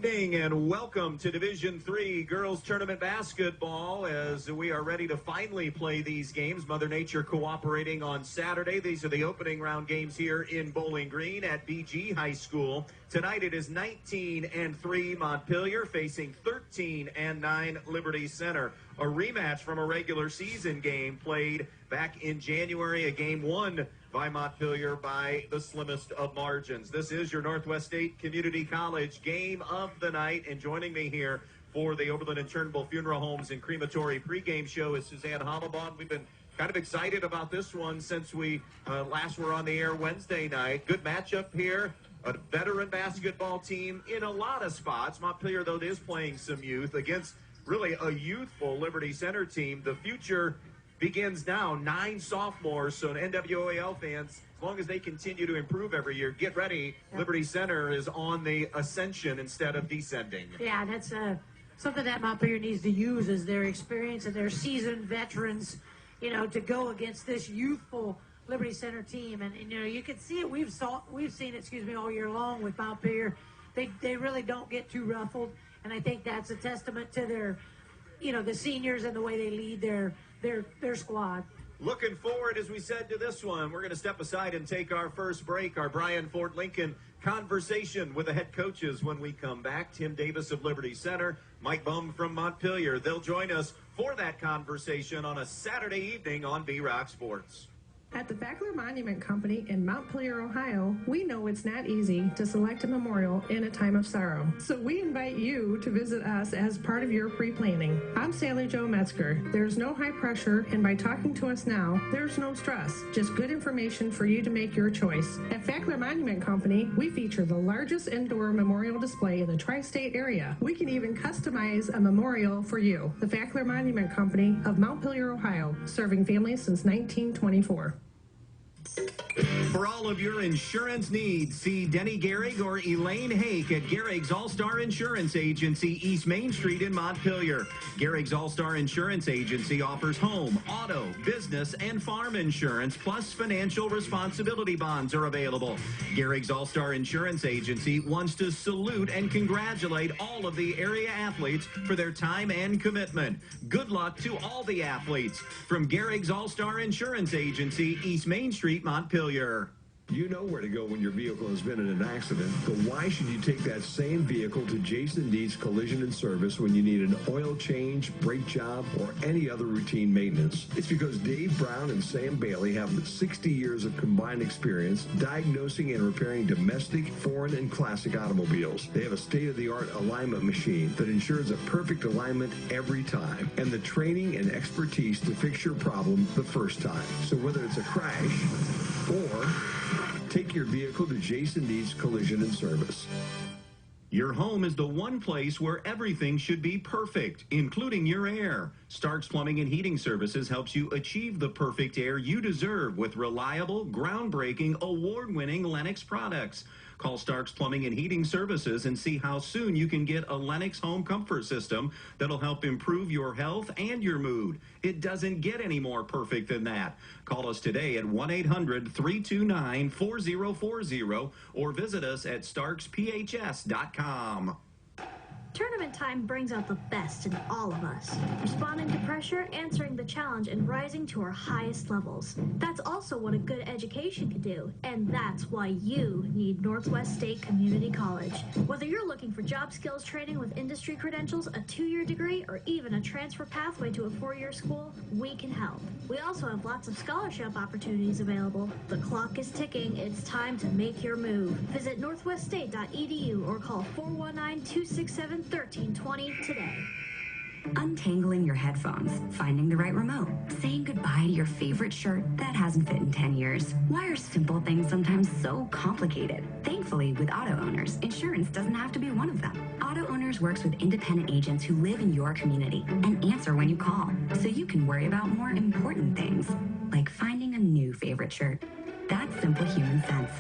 evening and welcome to Division III Girls Tournament Basketball as we are ready to finally play these games. Mother Nature cooperating on Saturday. These are the opening round games here in Bowling Green at BG High School. Tonight it is 19-3 Montpelier facing 13-9 Liberty Center. A rematch from a regular season game played back in January, a game won by Montpelier by the slimmest of margins. This is your Northwest State Community College game of the night, and joining me here for the Oberlin and Turnbull Funeral Homes and Crematory pregame show is Suzanne Hollabaugh. We've been kind of excited about this one since we last were on the air Wednesday night. Good matchup here. A veteran basketball team in a lot of spots. Montpelier, though, is playing some youth against really a youthful Liberty Center team. The future begins now. 9 sophomores, so NWOAL fans, as long as they continue to improve every year, get ready. Yep. Liberty Center is on the ascension instead of descending. Yeah, that's something that Montpelier needs to use is their experience and their seasoned veterans, to go against this youthful Liberty Center team. And you can see it. We've seen it, all year long with Montpelier. They really don't get too ruffled, and I think that's a testament to their, the seniors and the way they lead their squad. Looking forward, as we said, to this one. We're going to step aside and take our first break, our Brian Fort Lincoln conversation with the head coaches when we come back. Tim Davis of Liberty Center, Mike Bum from Montpelier. They'll join us for that conversation on a Saturday evening on B-Rock Sports. At the Fackler Monument Company in Montpelier, Ohio, we know it's not easy to select a memorial in a time of sorrow. So we invite you to visit us as part of your pre-planning. I'm Sally Jo Metzger. There's no high pressure, and by talking to us now, there's no stress. Just good information for you to make your choice. At Fackler Monument Company, we feature the largest indoor memorial display in the tri-state area. We can even customize a memorial for you. The Fackler Monument Company of Montpelier, Ohio, serving families since 1924. For all of your insurance needs, see Denny Gehrig or Elaine Hake at Gehrig's All-Star Insurance Agency, East Main Street in Montpelier. Gehrig's All-Star Insurance Agency offers home, auto, business, and farm insurance, plus financial responsibility bonds are available. Gehrig's All-Star Insurance Agency wants to salute and congratulate all of the area athletes for their time and commitment. Good luck to all the athletes. From Gehrig's All-Star Insurance Agency, East Main Street, Montpelier. You know where to go when your vehicle has been in an accident, but why should you take that same vehicle to Jason Deeds Collision and Service when you need an oil change, brake job, or any other routine maintenance? It's because Dave Brown and Sam Bailey have 60 years of combined experience diagnosing and repairing domestic, foreign, and classic automobiles. They have a state-of-the-art alignment machine that ensures a perfect alignment every time, and the training and expertise to fix your problem the first time. So whether it's a crash or take your vehicle to Jason Deeds Collision and Service. Your home is the one place where everything should be perfect, including your air. Stark's Plumbing and Heating Services helps you achieve the perfect air you deserve with reliable, groundbreaking, award-winning Lennox products. Call Stark's Plumbing and Heating Services and see how soon you can get a Lennox home comfort system that'll help improve your health and your mood. It doesn't get any more perfect than that. Call us today at 1-800-329-4040 or visit us at starksphs.com. Tournament time brings out the best in all of us. Responding to pressure, answering the challenge, and rising to our highest levels. That's also what a good education can do, and that's why you need Northwest State Community College. Whether you're looking for job skills training with industry credentials, a 2-year degree, or even a transfer pathway to a 4-year school, we can help. We also have lots of scholarship opportunities available. The clock is ticking. It's time to make your move. Visit northweststate.edu or call 419-267-1320 today. Untangling your headphones, finding the right remote, saying goodbye to your favorite shirt that hasn't fit in 10 years. Why are simple things sometimes so complicated? Thankfully, with Auto Owners, insurance doesn't have to be one of them. Auto Owners works with independent agents who live in your community and answer when you call, so you can worry about more important things, like finding a new favorite shirt. That's simple human sense.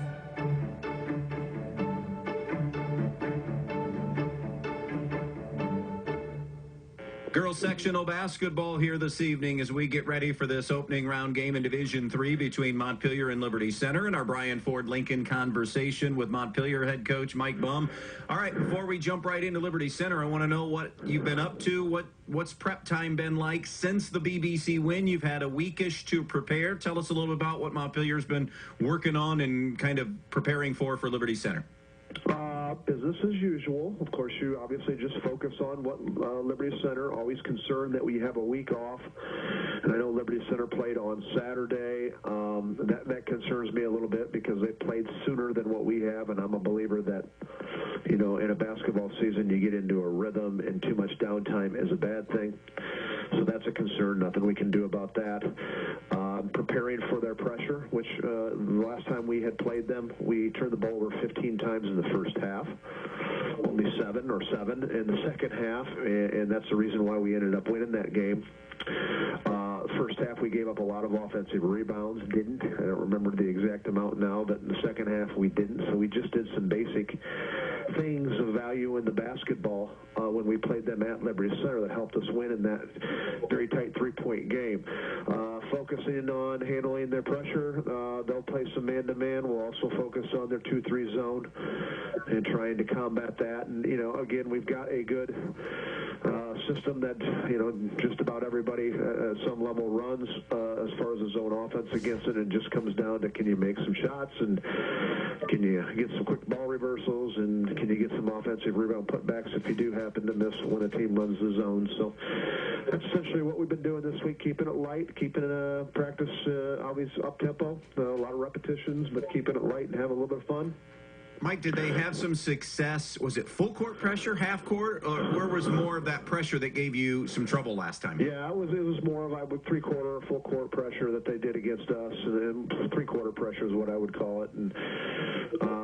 Girls sectional basketball here this evening as we get ready for this opening round game in Division III between Montpelier and Liberty Center, and our Brian Ford Lincoln conversation with Montpelier head coach Mike Bum. All right, before we jump right into Liberty Center, I want to know what you've been up to. What's prep time been like since the BBC win? You've had a weekish to prepare. Tell us a little bit about what Montpelier's been working on and kind of preparing for Liberty Center. Business as usual. Of course, you obviously just focus on what Liberty Center, always concerned that we have a week off. And I know Liberty Center played on Saturday. That concerns me a little bit because they played sooner than what we have, and I'm a believer that, you know, in a basketball season you get into a rhythm, and too much downtime is a bad thing. So that's a concern. Nothing we can do about that. Preparing for their pressure, which the last time we had played them, we turned the ball over 15 times in the first half. Only seven in the second half, and that's the reason why we ended up winning that game. First half, we gave up a lot of offensive rebounds. I don't remember the exact amount now, but in the second half, we didn't. So we just did some basic things of value in the basketball when we played them at Liberty Center that helped us win in that very tight three-point game. Focusing on handling their pressure. They'll play some man-to-man. We'll also focus on their 2-3 zone and trying to combat that. And, you know, again, we've got a good system that, you know, just about everybody at some level runs as far as the zone offense against it. It just comes down to, can you make some shots, and can you get some quick ball reversals, and can you get some offensive rebound putbacks if you do happen to miss when a team runs the zone. So that's essentially what we've been doing this week, keeping it light, keeping it practice always up-tempo, a lot of repetitions, but keeping it light and having a little bit of fun. Mike, did they have some success? Was it full court pressure, half court, or where was more of that pressure that gave you some trouble last time? Yeah, it was more of a three-quarter, full court pressure that they did against us, and then three-quarter pressure is what I would call it, and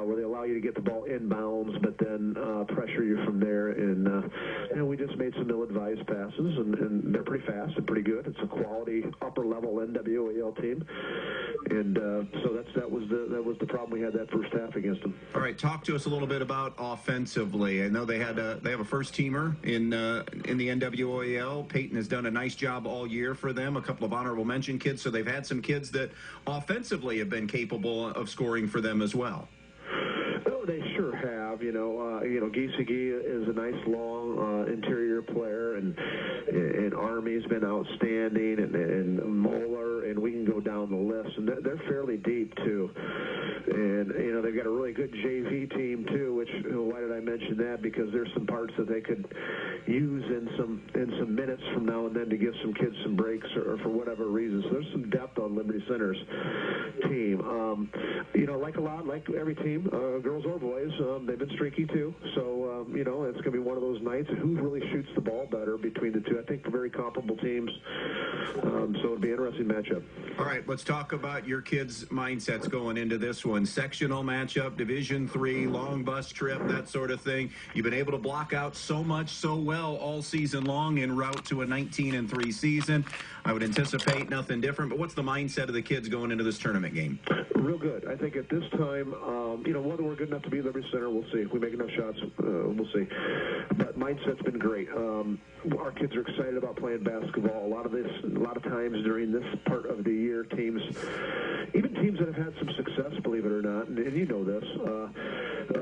where they allow you to get the ball inbounds, but then pressure you from there. And we just made some ill-advised passes, and they're pretty fast and pretty good. It's a quality upper-level NWAL team, and so that was the problem we had that first half against them. All right, talk to us a little bit about offensively. I know they have a first teamer in the NWAL. Peyton has done a nice job all year for them. A couple of honorable mention kids, so they've had some kids that offensively have been capable of scoring for them as well. Oh, they sure have. Giesecke is a nice long interior player, and Army's been outstanding, and Moeller, and we can go down the list, and they're fairly deep too. And they've got a really good JV team too. Which, why did I mention that? Because there's some parts that they could use in some minutes from now and then to give some kids some breaks or for whatever reason. So there's some depth on Liberty Center's team. Like every team, girls or boys, they've been streaky too. So it's going to be one of those nights. Who really shoots the ball better between the two? I think they're very comparable teams. So it'll be an interesting matchup. All right, let's talk about your kids' mindsets going into this one. Sectional matchup, Division III, long bus trip, that sort of thing. You've been able to block out so much so well all season long en route to a 19-3 season. I would anticipate nothing different, but what's the mindset of the kids going into this tournament game? Real good. I think at this time, whether we're good enough to beat Liberty Center, we'll see. If we make enough shots, we'll see. But mindset's been great. Our kids are excited about playing basketball. A lot of times during this part of the year, even teams that have had some success, believe it or not, and you know this,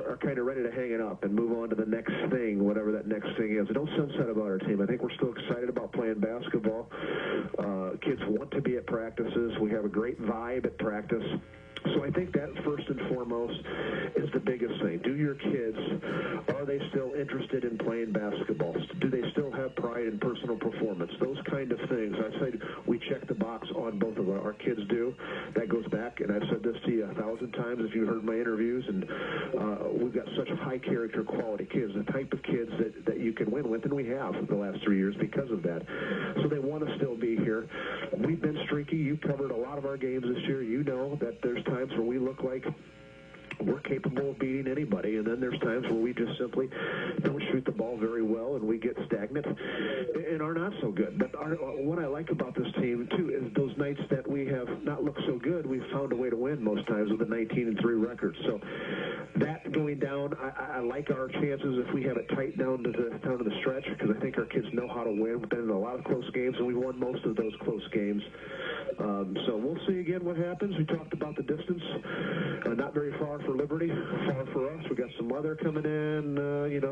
are kind of ready to hang it up and move on to the next thing, whatever that next thing is. Don't sense that about our team. I think we're still excited about playing basketball. Kids want to be at practices. We have a great vibe at practice. So I think that first and foremost is the biggest thing. Do your kids, are they still interested in playing basketball? Do they still have pride in personal performance? Those kind of things. I said we check the box on both of our kids do. That goes back, and I've said this to you 1,000 times if you've heard my interviews, and we've got such high character quality kids, the type of kids that you can win with, and we have the last 3 years because of that. So they want to still be here. We've been streaky. You covered a lot of our games this year. You know that there's times where we look like we're capable of beating anybody, and then there's times where we just simply don't shoot shoot the ball very well and we get stagnant and are not so good. But what I like about this team, too, is those nights that we have not looked so good, we've found a way to win most times with a 19-3 record. So that going down, I like our chances if we have it tight down to the stretch, because I think our kids know how to win. We've been in a lot of close games, and we won most of those close games. So we'll see again what happens. We talked about the distance. Not very far for Liberty, far for us. We got some weather coming in,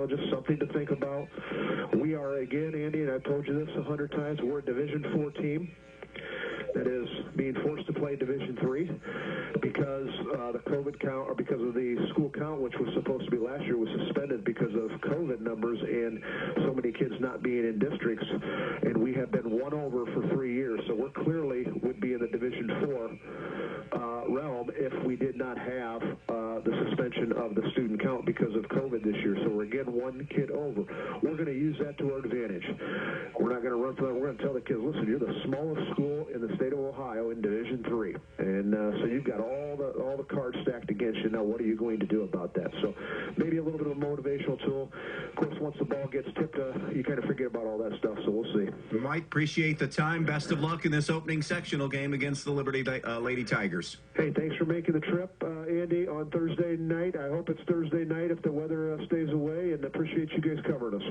just something to think about. We are, again, Andy, and I've told you this 100 times, we're a Division IV team that is being forced to play Division III because the COVID count, or because of the school count, which was supposed to be last year, was suspended because of COVID numbers and so many kids not being in districts. And we have been won over for 3 years, so we're clearly would be in the Division IV realm if we did not have the suspension of the student count because of COVID this year. So we're again one kid over. We're going to use that to our advantage. We're not going to run for that. We're going to tell the kids, listen, you're the smallest school in the state of Ohio in Division III, and so you've got all the cards stacked against you. Now, what are you going to do about that? So maybe a little bit of a motivational tool. Of course, once the ball gets tipped, you kind of forget about all that stuff. So we'll see. Mike, appreciate the time. Best of luck in this opening sectional game against the Liberty Lady Tigers. Hey, thanks for making the trip, Andy, on Thursday night. I hope it's Thursday night if the weather stays away, and appreciate you guys covering us.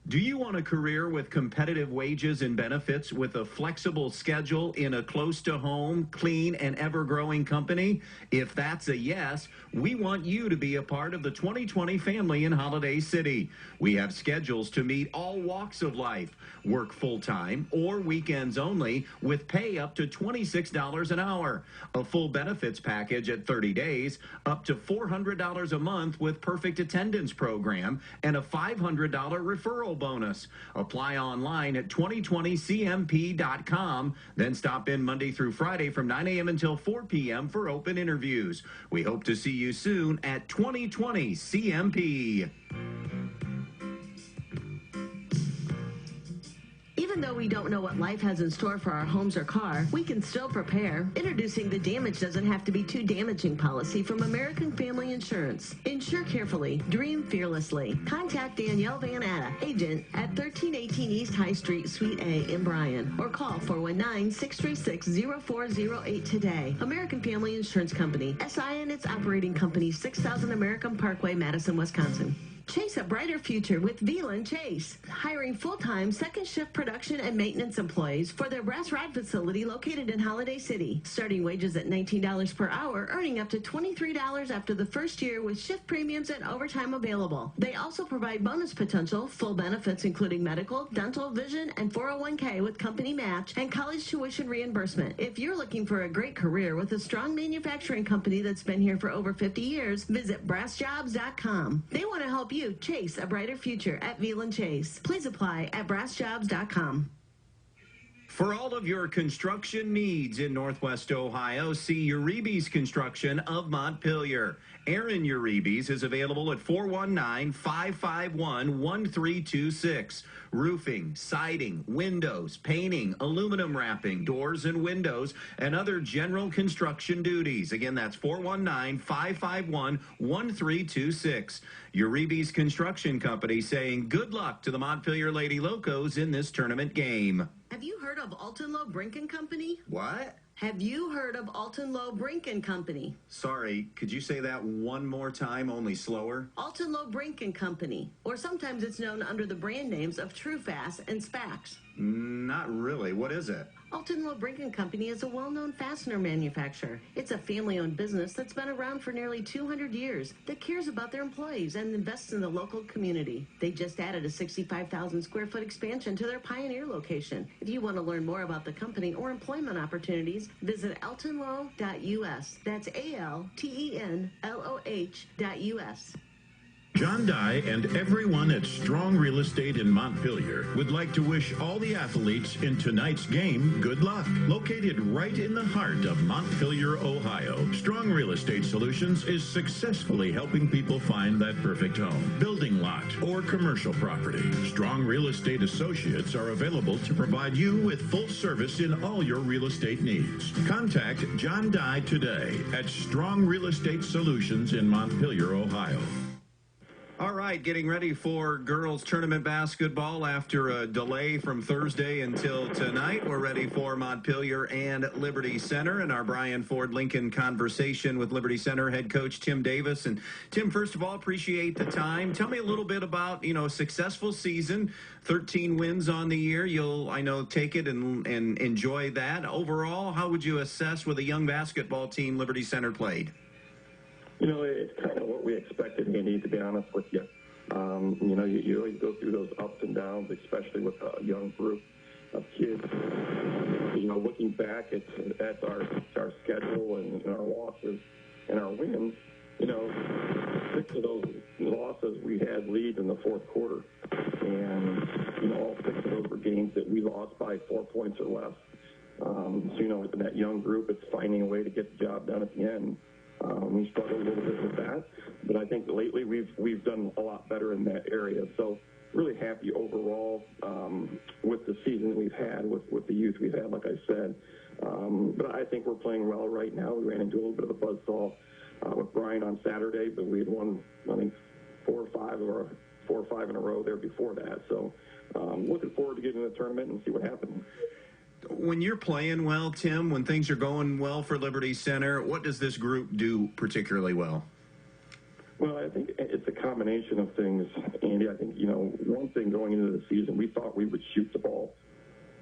Do you want a career with competitive wages and benefits with a flexible schedule in a close-to-home, clean, and ever-growing company? If that's a yes, we want you to be a part of the 2020 family in Holiday City. We have schedules to meet all walks of life. Work full-time or weekends only with pay up to $26 an hour. A full benefits package at 30 days, up to $400 a month with perfect attendance program, and a $500 referral bonus. Apply online at 2020cmp.com, then stop in Monday through Friday from 9 a.m. until 4 p.m. for open interviews. We hope to see you soon at 2020 CMP. Even though we don't know what life has in store for our homes or car, we can still prepare. Introducing the Damage Doesn't Have to Be Too Damaging policy from American Family Insurance. Insure carefully. Dream fearlessly. Contact Danielle Van Atta, agent at 1318 East High Street, Suite A in Bryan, or call 419-636-0408 today. American Family Insurance Company. SI and its operating company, 6000 American Parkway, Madison, Wisconsin. Chase a brighter future with Veland Chase, hiring full-time second shift production and maintenance employees for their brass rod facility located in Holiday City. Starting wages at $19 per hour, earning up to $23 after the first year with shift premiums and overtime available. They also provide bonus potential, full benefits including medical, dental, vision, and 401k with company match and college tuition reimbursement. If you're looking for a great career with a strong manufacturing company that's been here for over 50 years, visit brassjobs.com. They want to help you chase a brighter future at Veland Chase. Please apply at brassjobs.com. For all of your construction needs in Northwest Ohio, see Uribe's Construction of Montpelier. Aaron Uribe's is available at 419-551-1326. Roofing, siding, windows, painting, aluminum wrapping, doors and windows, and other general construction duties. Again, that's 419-551-1326. Uribe's Construction Company saying good luck to the Montpelier Lady Locos in this tournament game. Have you heard of Alton Lowe Brink & Company? What? Have you heard of Alton Lowe Brink & Company? Sorry, could you say that one more time, only slower? Alton Lowe Brink & Company, or sometimes it's known under the brand names of TrueFast and Spax. Not really. What is it? Alton Lowe Brink & Company is a well-known fastener manufacturer. It's a family-owned business that's been around for nearly 200 years that cares about their employees and invests in the local community. They just added a 65,000 square foot expansion to their Pioneer location. If you want to learn more about the company or employment opportunities, visit altonlow.us. That's ALTENLOH.us. John Dye and everyone at Strong Real Estate in Montpelier would like to wish all the athletes in tonight's game good luck. Located right in the heart of Montpelier, Ohio, Strong Real Estate Solutions is successfully helping people find that perfect home, building lot, or commercial property. Strong Real Estate Associates are available to provide you with full service in all your real estate needs. Contact John Dye today at Strong Real Estate Solutions in Montpelier, Ohio. All right. right, getting ready for girls tournament basketball after a delay from Thursday until tonight. We're ready for Montpelier and Liberty Center and our Brian Ford Lincoln conversation with Liberty Center head coach Tim Davis. And Tim, first of all, appreciate the time. Tell me a little bit about, a successful season, 13 wins on the year. You'll, I know, take it and enjoy that. Overall, how would you assess with a young basketball team Liberty Center played? It's kind of what we expected, Andy, to be honest with you. You always go through those ups and downs, especially with a young group of kids. Looking back at our schedule and our losses and our wins, 6 of those losses we had leads in the fourth quarter. And, all 6 of those were games that we lost by 4 points or less. In that young group, it's finding a way to get the job done at the end. We struggled a little bit with that, but I think lately we've done a lot better in that area. So really happy overall with the season we've had, with the youth we've had, like I said. But I think we're playing well right now. We ran into a little bit of a buzzsaw with Brian on Saturday, but we had won, I think, 4 or 5 in a row there before that. So looking forward to getting in the tournament and see what happens. When you're playing well, Tim, when things are going well for Liberty Center, what does this group do particularly well? Well, I think it's a combination of things, Andy. I think, one thing going into the season, we thought we would shoot the ball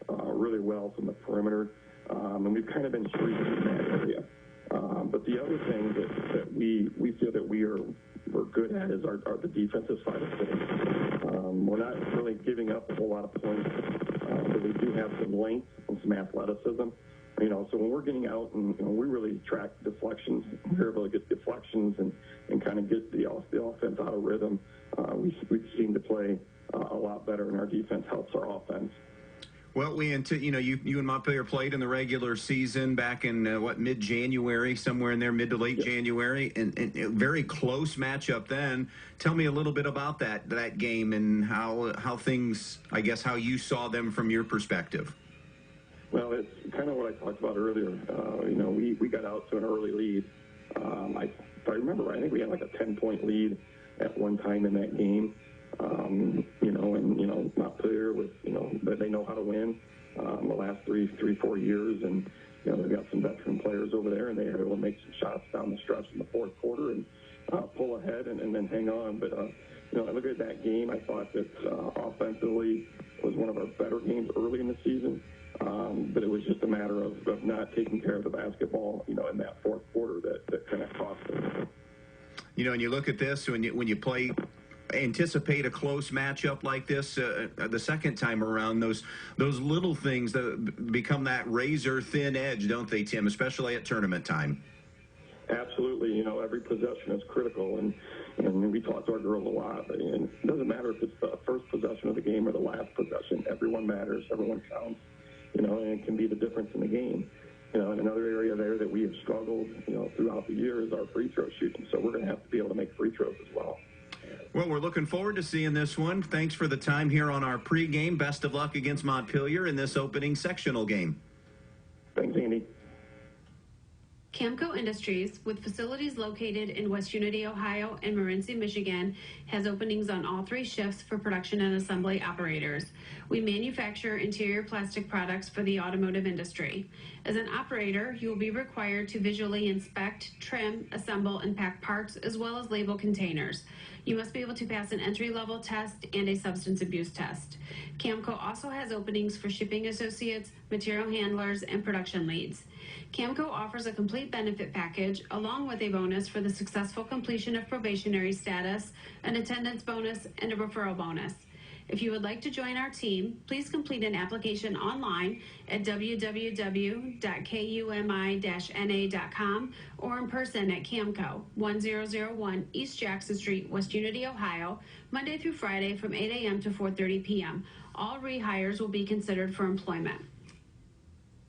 really well from the perimeter, and we've kind of been streaking in that area. But the other thing that we feel that we're good at is the defensive side of things. We're not really giving up a whole lot of points, but we do have some length and some athleticism. So when we're getting out and we really track deflections, we're able to get deflections and kind of get the offense out of rhythm. We seem to play a lot better, and our defense helps our offense. Well, you and Montpelier played in the regular season back in mid-January, somewhere in there, mid to late January, and a very close matchup then. Tell me a little bit about that game and how things, I guess, how you saw them from your perspective. Well, it's kind of what I talked about earlier. We got out to an early lead. If I remember right, I think we had like a 10-point lead at one time in that game. Montpelier with, they know how to win the last 3-4 years. And, they've got some veteran players over there, and they were able to make some shots down the stretch in the fourth quarter and pull ahead and then hang on. But, I look at that game, I thought that offensively was one of our better games early in the season. But it was just a matter of not taking care of the basketball, in that fourth quarter that kind of cost us. And you look at this, when you play, anticipate a close matchup like this the second time around, those little things that become that razor thin edge, don't they, Tim, especially at tournament time? Absolutely. Every possession is critical, and we talk to our girls a lot. And it doesn't matter if it's the first possession of the game or the last possession. Everyone matters. Everyone counts. And it can be the difference in the game. And another area there that we have struggled, throughout the year is our free throw shooting. So we're going to have to be able to make free throws as well. Well, we're looking forward to seeing this one. Thanks for the time here on our pregame. Best of luck against Montpelier in this opening sectional game. Thanks, Andy. Camco Industries, with facilities located in West Unity, Ohio, and Morenci, Michigan, has openings on all 3 shifts for production and assembly operators. We manufacture interior plastic products for the automotive industry. As an operator, you will be required to visually inspect, trim, assemble, and pack parts, as well as label containers. You must be able to pass an entry-level test and a substance abuse test. Camco also has openings for shipping associates, material handlers, and production leads. Camco offers a complete benefit package along with a bonus for the successful completion of probationary status, an attendance bonus, and a referral bonus. If you would like to join our team, please complete an application online at www.kumi-na.com or in person at Camco, 1001 East Jackson Street, West Unity, Ohio, Monday through Friday from 8 a.m. to 4:30 p.m. All rehires will be considered for employment.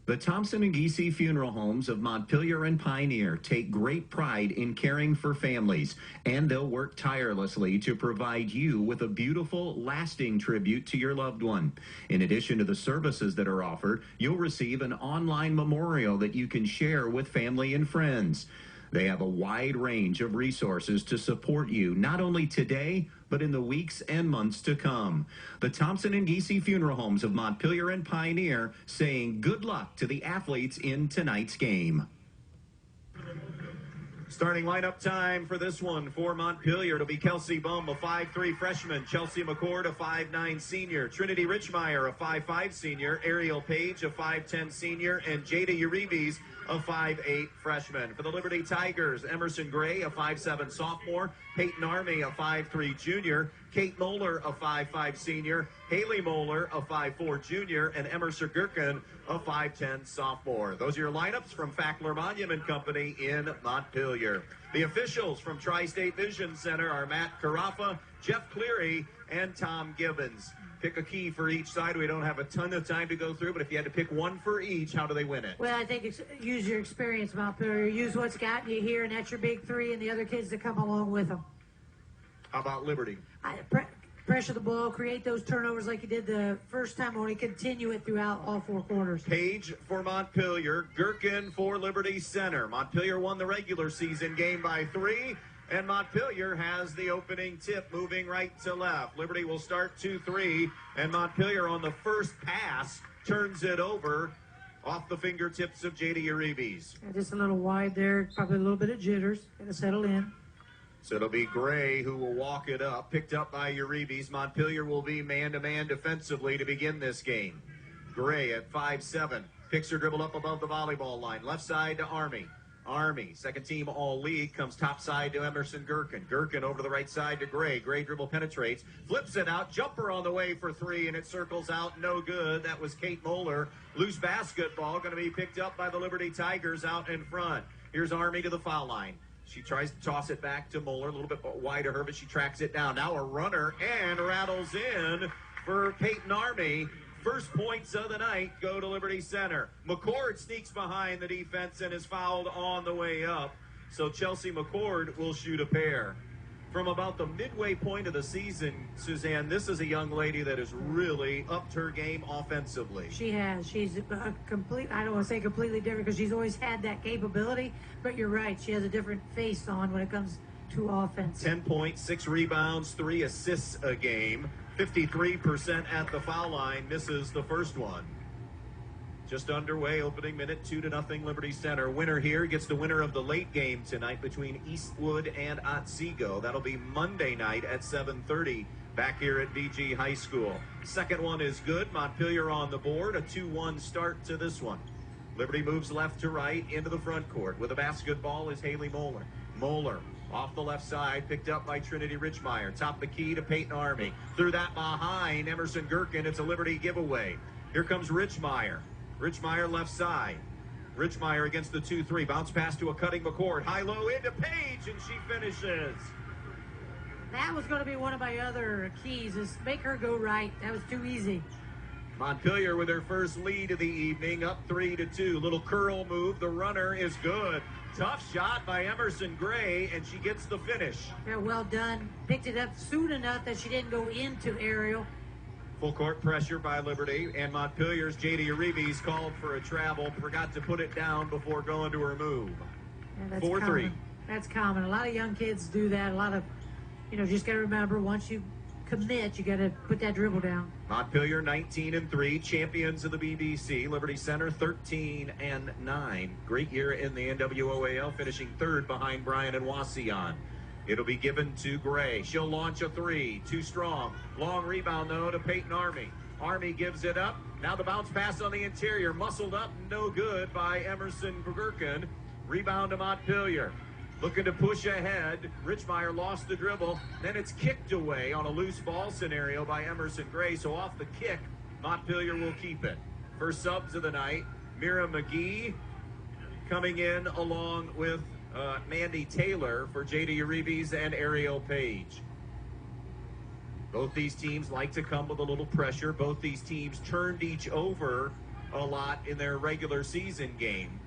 The Thompson and Giese Funeral Homes of Montpelier and Pioneer take great pride in caring for families, and they'll work tirelessly to provide you with a beautiful, lasting tribute to your loved one. In addition to the services that are offered, you'll receive an online memorial that you can share with family and friends. They have a wide range of resources to support you, not only today, but in the weeks and months to come. The Thompson and Giese Funeral Homes of Montpelier and Pioneer saying good luck to the athletes in tonight's game. Starting lineup time for this one for Montpelier. It'll be Kelsey Bum, a 5'3 freshman. Chelsea McCord, a 5'9 senior. Trinity Richmeyer, a 5'5 senior. Ariel Page, a 5'10 senior. And Jada Uribe, a 5'8 freshman. For the Liberty Tigers, Emerson Gray, a 5'7 sophomore. Peyton Army, a 5'3 junior. Kate Moeller, a 5'5 senior. Haley Moeller, a 5'4 junior. And Emerson Gurkin, a 5'10 sophomore. Those are your lineups from Fackler Monument Company in Montpelier. The officials from Tri-State Vision Center are Matt Carafa, Jeff Cleary, and Tom Gibbons. Pick a key for each side. We don't have a ton of time to go through, but if you had to pick one for each, how do they win it? Well, I think use your experience, Montpelier. Use what's gotten you here, and that's your big three and the other kids that come along with them. How about Liberty? Pressure the ball, create those turnovers like you did the first time, only continue it throughout all four quarters. Page for Montpelier, Gurkin for Liberty Center. Montpelier won the regular season game by 3. And Montpelier has the opening tip moving right to left. Liberty will start 2-3, and Montpelier on the first pass turns it over off the fingertips of Jada Uribe. Yeah, just a little wide there, probably a little bit of jitters. Going to settle in. So it'll be Gray who will walk it up, picked up by Uribe. Montpelier will be man-to-man defensively to begin this game. Gray at 5'7", picks her dribble up above the volleyball line. Left side to Army. Army, second team all-league, comes top side to Emerson Gurkin. Gurkin over the right side to Gray. Gray dribble penetrates, flips it out, jumper on the way for 3, and it circles out, no good. That was Kate Moeller. Loose basketball going to be picked up by the Liberty Tigers out in front. Here's Army to the foul line. She tries to toss it back to Moeller, a little bit wide of her, but she tracks it down. Now a runner and rattles in for Peyton Army. First points of the night go to Liberty Center. McCord sneaks behind the defense and is fouled on the way up. So Chelsea McCord will shoot a pair. From about the midway point of the season, Suzanne, this is a young lady that has really upped her game offensively. She has. She's a complete, I don't want to say completely different because she's always had that capability, but you're right. She has a different face on when it comes to offense. 10 points, 6 rebounds, 3 assists a game. 53% at the foul line, misses the first one. Just underway, opening minute, 2-0 Liberty Center. Winner here gets the winner of the late game tonight between Eastwood and Otsego. That'll be Monday night at 7:30 back here at VG High School. Second one is good. Montpelier on the board, a 2-1 start to this one. Liberty moves left to right into the front court. With a basketball is Haley Moeller. Moeller off the left side, picked up by Trinity Richmeyer. Top the key to Peyton Army. Through that behind Emerson Gurkin. It's a Liberty giveaway. Here comes Richmeyer. Richmeyer left side. Richmeyer against the 2-3. Bounce pass to a cutting McCord. High-low into Page, and she finishes. That was going to be one of my other keys, is make her go right. That was too easy. Montpelier with their first lead of the evening, up 3-2. Little curl move. The runner is good. Tough shot by Emerson Gray, and she gets the finish. Yeah, well done. Picked it up soon enough that she didn't go into Ariel. Full court pressure by Liberty, and Montpelier's Jada Uribe called for a travel. Forgot to put it down before going to her move. Yeah, 4-3. Common. That's common. A lot of young kids do that. A lot of, just got to remember, once you commit, you got to put that dribble down. Montpelier 19-3, champions of the BBC. Liberty Center 13-9. Great year in the NWOAL, finishing third behind Bryan and Wauseon. It'll be given to Gray. She'll launch a 3. Too strong. Long rebound, though, to Peyton Army. Army gives it up. Now the bounce pass on the interior. Muscled up, no good by Emerson Gurkin. Rebound to Montpelier. Looking to push ahead. Richmeyer lost the dribble. Then it's kicked away on a loose ball scenario by Emerson Gray. So off the kick, Montpelier will keep it. First subs of the night, Mira McGee coming in along with Mandy Taylor for Jada Uribe and Ariel Page. Both these teams like to come with a little pressure. Both these teams turned each over a lot in their regular season game.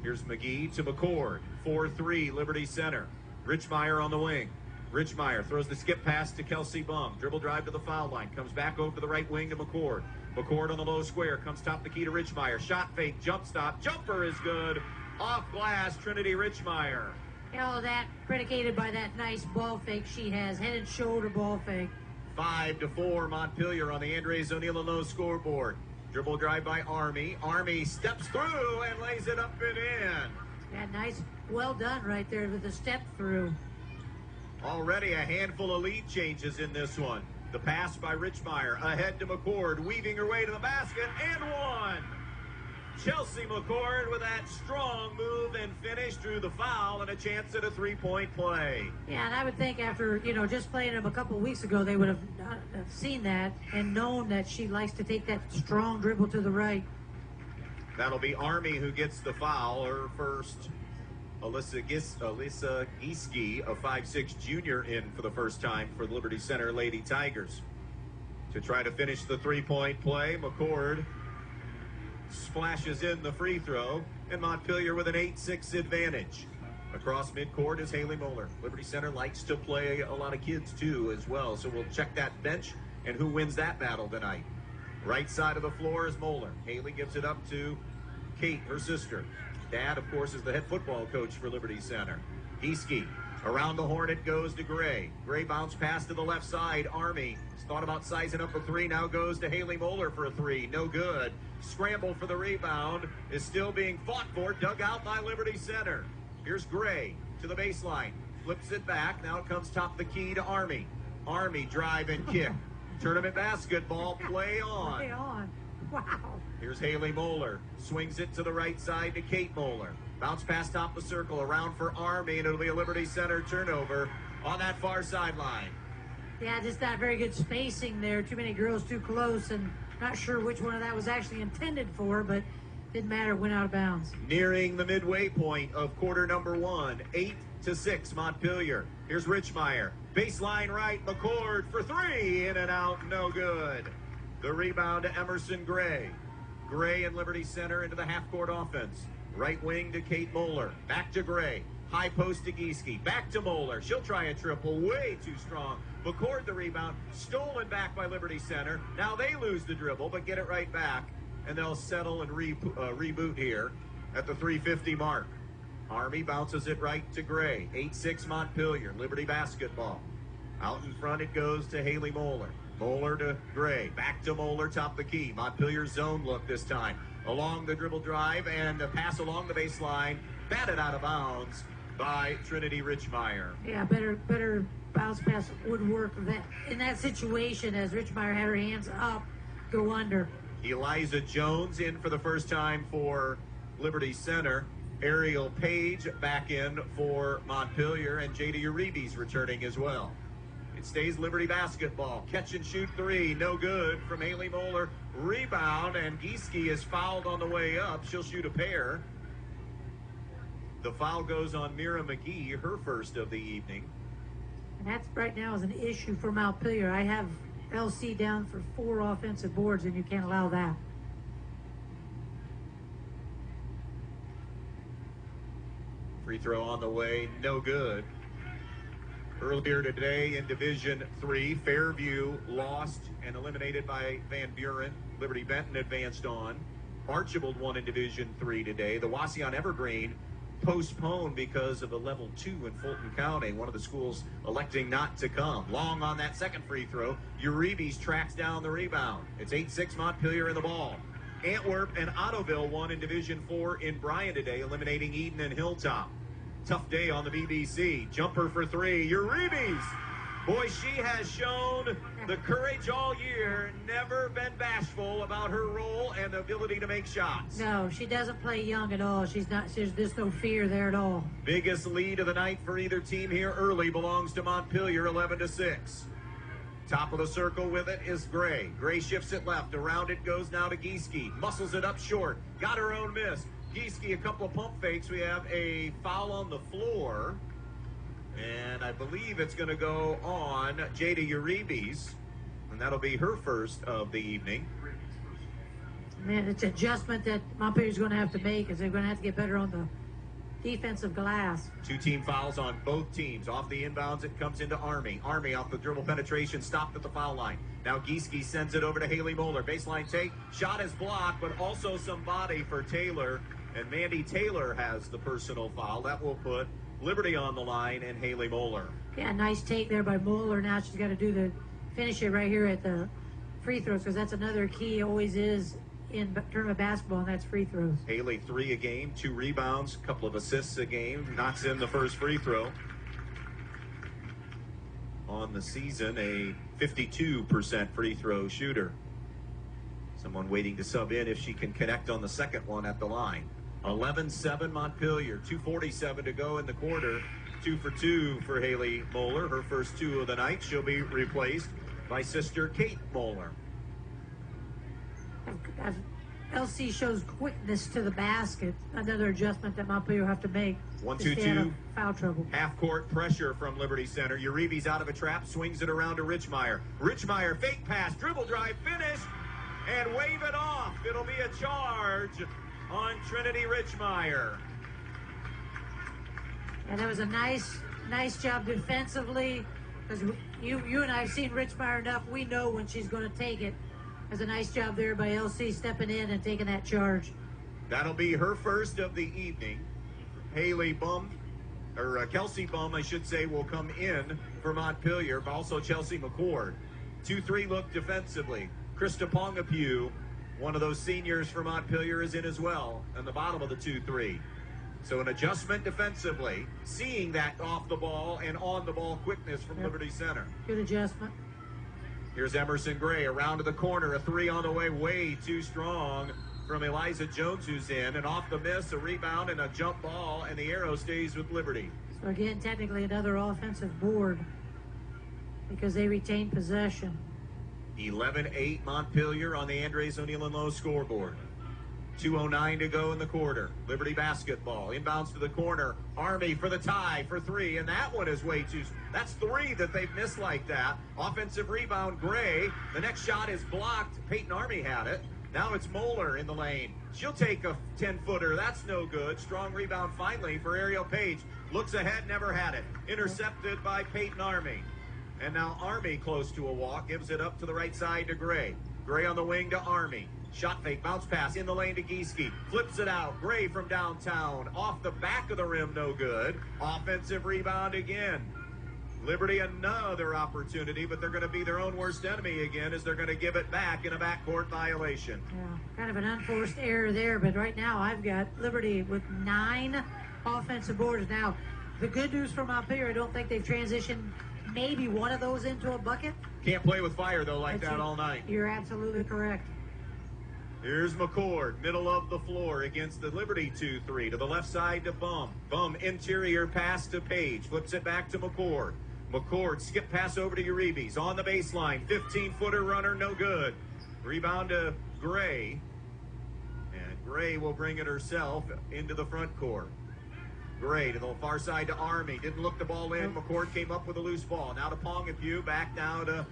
Here's McGee to McCord. 4-3 Liberty Center. Richmeyer on the wing. Richmeyer throws the skip pass to Kelsey Bum. Dribble drive to the foul line. Comes back over to the right wing to McCord. McCord on the low square. Comes top the key to Richmeyer. Shot fake. Jump stop. Jumper is good. Off glass, Trinity Richmeyer. All of that predicated by that nice ball fake she has, head and shoulder ball fake. 5-4 Montpelier on the Andres O'Neill scoreboard. Dribble drive by Army. Army steps through and lays it up and in. Yeah, nice. Well done right there with the step through. Already a handful of lead changes in this one. The pass by Richmeyer. Ahead to McCord. Weaving her way to the basket. And one. Chelsea McCord with that strong move and finish, drew the foul and a chance at a three-point play. Yeah, and I would think after, just playing him a couple of weeks ago, they would have seen that and known that she likes to take that strong dribble to the right. That'll be Army who gets the foul. Her first, Alyssa Gieske, a 5'6" junior, in for the first time for the Liberty Center Lady Tigers. To try to finish the three-point play, McCord splashes in the free throw, and Montpelier with an 8-6 advantage. Across midcourt is Haley Moeller. Liberty Center likes to play a lot of kids, too, as well, so we'll check that bench and who wins that battle tonight. Right side of the floor is Moeller. Haley gives it up to Kate, her sister. Dad, of course, is the head football coach for Liberty Center. Gieske. Around the horn it goes to Gray. Gray bounce pass to the left side. Army thought about sizing up a three. Now goes to Haley Moeller for a three. No good. Scramble for the rebound is still being fought for. Dug out by Liberty Center. Here's Gray to the baseline. Flips it back. Now it comes top the key to Army. Army drive and kick. Tournament basketball. Play on. Play on. Wow. Here's Haley Moeller. Swings it to the right side to Kate Moeller. Bounce past top the circle. Around for Army, and it'll be a Liberty Center turnover on that far sideline. Yeah, just not very good spacing there. Too many girls too close, and not sure which one of that was actually intended for, but didn't matter. Went out of bounds. Nearing the midway point of quarter number one. 8-6 Montpelier. Here's Richmeyer. Baseline right. McCord for three. In and out. No good. The rebound to Emerson Gray. Gray and Liberty Center into the half-court offense. Right wing to Kate Moeller. Back to Gray. High post to Gieske. Back to Moeller. She'll try a triple. Way too strong. McCord the rebound. Stolen back by Liberty Center. Now they lose the dribble, but get it right back. And they'll settle and reboot here at the 3:50 mark. Army bounces it right to Gray. 8-6 Montpelier. Liberty basketball. Out in front it goes to Haley Moeller. Moeller to Gray. Back to Moeller, top the key. Montpelier zone look this time. Along the dribble drive and a pass along the baseline. Batted out of bounds by Trinity Richmeyer. Yeah, better bounce pass would work in that situation as Richmeyer had her hands up, go under. Eliza Jones in for the first time for Liberty Center. Ariel Page back in for Montpelier, and Jada Uribe's returning as well. It stays Liberty basketball. Catch and shoot three. No good from Haley Moeller. Rebound, and Gieske is fouled on the way up. She'll shoot a pair. The foul goes on Mira McGee, her first of the evening. And that's right now is an issue for Montpelier. I have LC down for 4 offensive boards, and you can't allow that. Free throw on the way. No good. Earlier today in Division III, Fairview lost and eliminated by Van Buren. Liberty Benton advanced on. Archibald won in Division III today. The Wauseon Evergreen postponed because of a level 2 in Fulton County. One of the schools electing not to come. Long on that second free throw. Uribe's tracks down the rebound. It's 8-6 Montpelier in the ball. Antwerp and Ottoville won in Division IV in Bryan today, eliminating Eden and Hilltop. Tough day on the BBC. Jumper for three. Uribe's. Boy, she has shown the courage all year. Never been bashful about her role and the ability to make shots. No, she doesn't play young at all. There's no fear there at all. Biggest lead of the night for either team here early belongs to Montpelier, 11-6. Top of the circle with it is Gray. Gray shifts it left. Around it goes now to Gieske. Muscles it up short. Got her own miss. Gieske, a couple of pump fakes. We have a foul on the floor. And I believe it's going to go on Jada Uribe's. And that'll be her first of the evening. Man, it's an adjustment that Montpelier's going to have to make as they're going to have to get better on the defensive glass. 2 team fouls on both teams. Off the inbounds, it comes into Army. Army off the dribble penetration, stopped at the foul line. Now Gieske sends it over to Haley Moeller. Baseline take. Shot is blocked, but also some body for Taylor. And Mandy Taylor has the personal foul. That will put Liberty on the line and Haley Moeller. Yeah, nice take there by Moeller. Now she's got to do the finish it right here at the free throws, because that's another key, always is in tournament basketball, and that's free throws. Haley 3 a game, 2 rebounds, a couple of assists a game, knocks in the first free throw. On the season, a 52% free throw shooter. Someone waiting to sub in if she can connect on the second one at the line. 11-7 Montpelier, 2:47 to go in the quarter. 2 for 2 for Haley Moeller. Her first 2 of the night. She'll be replaced by sister Kate Moeller. As LC shows quickness to the basket, another adjustment that Montpelier will have to make. 1-2-2. Foul trouble. Half-court pressure from Liberty Center. Uribe's out of a trap, swings it around to Richmeyer. Richmeyer, fake pass, dribble drive, finish, and wave it off. It'll be a charge on Trinity Richmeyer. And that was a nice job defensively, because you and I have seen Richmeyer enough. We know when she's going to take it. It was a nice job there by LC stepping in and taking that charge. That'll be her first of the evening. Haley Bum, or Kelsey Bum, I should say, will come in for Montpelier, but also Chelsea McCord. 2-3 look defensively. Krista Pongapew, one of those seniors for Montpelier, is in as well, on the bottom of the 2-3. So an adjustment defensively, seeing that off the ball and on the ball quickness from Liberty Center. Good adjustment. Here's Emerson Gray around to the corner, a 3 on the way too strong from Eliza Jones, who's in, and off the miss, a rebound and a jump ball, and the arrow stays with Liberty. So again, technically another offensive board, because they retain possession. 11-8 Montpelier on the Andres O'Neill and Lowe scoreboard. 2:09 to go in the quarter. Liberty basketball. Inbounds to the corner. Army for the tie for 3, and that one is way too... That's 3 that they've missed like that. Offensive rebound, Gray. The next shot is blocked. Peyton Army had it. Now it's Moeller in the lane. She'll take a 10-footer. That's no good. Strong rebound finally for Ariel Page. Looks ahead, never had it. Intercepted by Peyton Army. And now Army close to a walk. Gives it up to the right side to Gray. Gray on the wing to Army. Shot fake, bounce pass in the lane to Gieske. Flips it out. Gray from downtown. Off the back of the rim, no good. Offensive rebound again. Liberty another opportunity, but they're going to be their own worst enemy again as they're going to give it back in a backcourt violation. Yeah, kind of an unforced error there, but right now I've got Liberty with 9 offensive boards. Now, the good news for Montpelier, I don't think they've transitioned maybe one of those into a bucket. Can't play with fire, though, like that all night. You're absolutely correct. Here's McCord, middle of the floor against the Liberty 2-3 to the left side to Bum. Bum, interior pass to Page. Flips it back to McCord. McCord, skip pass over to Uribe's on the baseline. 15-footer runner, no good. Rebound to Gray. And Gray will bring it herself into the front court. Gray to the far side to Army. Didn't look the ball in. McCord came up with a loose ball. Now to Pongapew. Back now to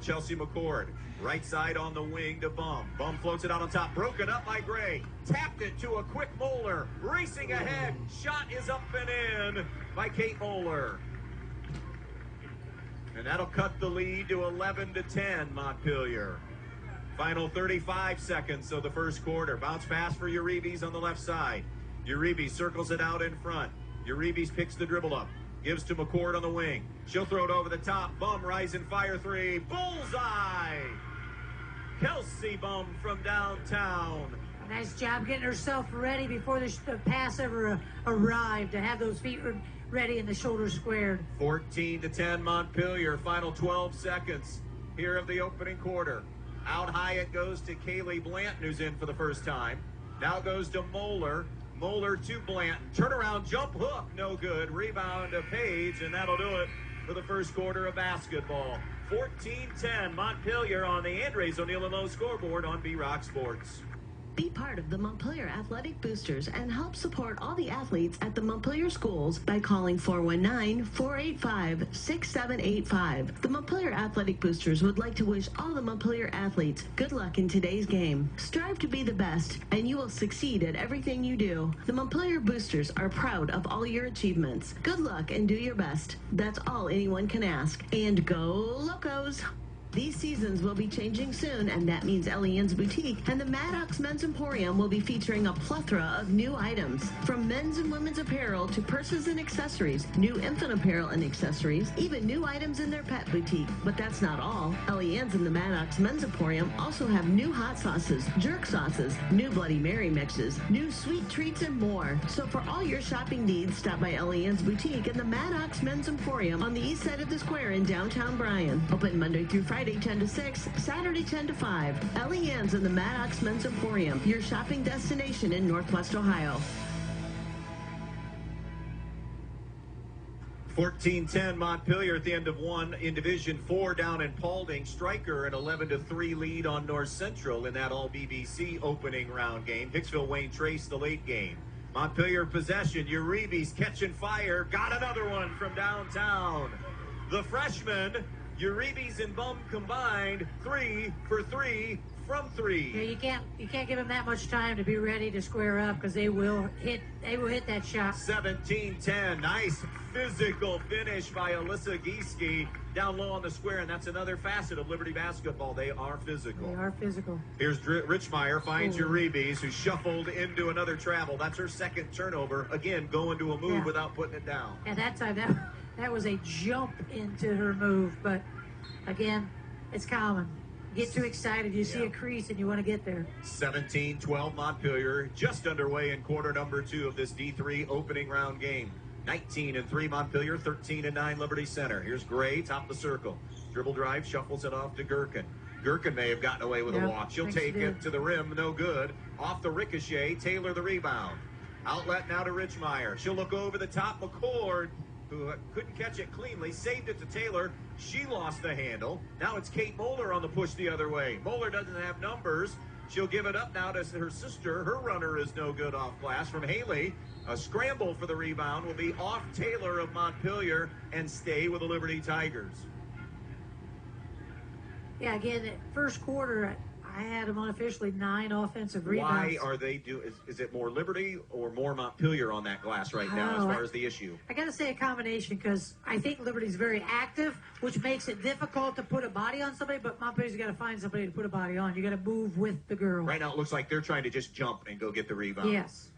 Chelsea McCord. Right side on the wing to Bum. Bum floats it out on top. Broken up by Gray. Tapped it to a quick Moeller. Racing ahead. Shot is up and in by Kate Moeller. And that'll cut the lead to 11-10 Montpelier. Final 35 seconds of the first quarter. Bounce pass for Uribe's on the left side. Uribe circles it out in front. Uribe picks the dribble up. Gives to McCord on the wing. She'll throw it over the top. Bum, rise and fire 3. Bullseye! Kelsey Bum from downtown. Nice job getting herself ready before the pass ever arrived, to have those feet ready and the shoulders squared. 14-10 Montpelier. Final 12 seconds here of the opening quarter. Out high it goes to Kaylee Blanton, who's in for the first time. Now goes to Moeller. Moeller to Blanton. Turnaround jump hook, no good. Rebound to Page, and that'll do it for the first quarter of basketball. 14-10 Montpelier on the Andres O'Neill and Lowe scoreboard on B-Rock Sports. Be part of the Montpelier Athletic Boosters and help support all the athletes at the Montpelier schools by calling 419-485-6785. The Montpelier Athletic Boosters would like to wish all the Montpelier athletes good luck in today's game. Strive to be the best, and you will succeed at everything you do. The Montpelier Boosters are proud of all your achievements. Good luck and do your best. That's all anyone can ask. And go Locos! These seasons will be changing soon, and that means Elian's Boutique and the Maddox Men's Emporium will be featuring a plethora of new items. From men's and women's apparel to purses and accessories, new infant apparel and accessories, even new items in their pet boutique. But that's not all. Elian's and the Maddox Men's Emporium also have new hot sauces, jerk sauces, new Bloody Mary mixes, new sweet treats, and more. So for all your shopping needs, stop by Elian's Boutique and the Maddox Men's Emporium on the east side of the square in downtown Bryan. Open Monday through Friday 10 to 6, Saturday 10 to 5. Elian's and the Maddox Men's Emporium, your shopping destination in Northwest Ohio. 14-10 Montpelier at the end of one in Division 4 down in Paulding. Stryker an 11-3 lead on North Central in that all-BBC opening round game. Hicksville Wayne Trace the late game. Montpelier possession. Uribe's catching fire. Got another one from downtown. The freshman, Uribe's and Bum combined, 3 for 3 from 3. Yeah, you can't give them that much time to be ready to square up because they will hit that shot. 17-10. Nice physical finish by Alyssa Gieske down low on the square, and that's another facet of Liberty basketball. They are physical. They are physical. Here's Richmeyer finds Uribe's, who shuffled into another travel. That's her second turnover. Again, going to a move without putting it down. And that time, that was a jump into her move, but again, it's common. Get too excited, you see a crease, and you want to get there. 17-12 Montpelier, just underway in quarter number 2 of this D3 opening round game. 19-3 Montpelier, 13-9 Liberty Center. Here's Gray, top of the circle. Dribble drive, shuffles it off to Gherkin. Gherkin may have gotten away with a walk. She'll take it to the rim, no good. Off the ricochet, Taylor the rebound. Outlet now to Richmeyer. She'll look over the top, McCord, who couldn't catch it cleanly, saved it to Taylor. She lost the handle. Now it's Kate Moeller on the push the other way. Moeller doesn't have numbers. She'll give it up now to her sister. Her runner is no good off glass from Haley. A scramble for the rebound will be off Taylor of Montpelier and stay with the Liberty Tigers. Yeah, again, first quarter, I had them unofficially 9 offensive rebounds. Why are they is it more Liberty or more Montpelier on that glass right now as far as the issue? I got to say a combination because I think Liberty's very active, which makes it difficult to put a body on somebody, but Montpelier's got to find somebody to put a body on. You got to move with the girl. Right now it looks like they're trying to just jump and go get the rebound. Yes.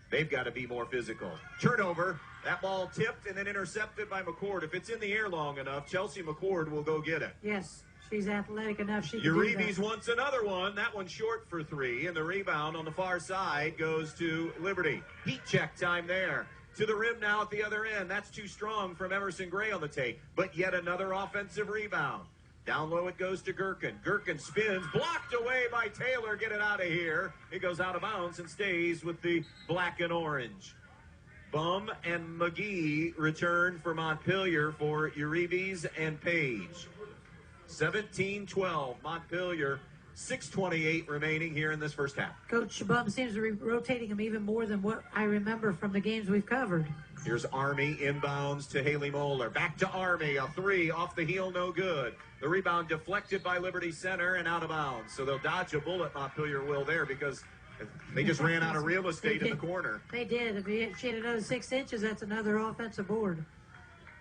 They've got to be more physical. Turnover. That ball tipped and then intercepted by McCord. If it's in the air long enough, Chelsea McCord will go get it. Yes. She's athletic enough. She can do that. Uribe's wants another one. That one's short for 3. And the rebound on the far side goes to Liberty. Heat check time there. To the rim now at the other end. That's too strong from Emerson Gray on the take. But yet another offensive rebound. Down low it goes to Gherkin. Gherkin spins. Blocked away by Taylor. Get it out of here. It goes out of bounds and stays with the black and orange. Bum and McGee return for Montpelier for Uribe's and Page. 17-12 Montpelier, 6:28 remaining here in this first half. Coach Bum seems to be rotating him even more than what I remember from the games we've covered. Here's Army inbounds to Haley Moeller. Back to Army, a 3 off the heel, no good. The rebound deflected by Liberty Center and out of bounds. So they'll dodge a bullet, Montpelier will there, because they just ran out of real estate in the corner. They did. If she had another 6 inches, that's another offensive board.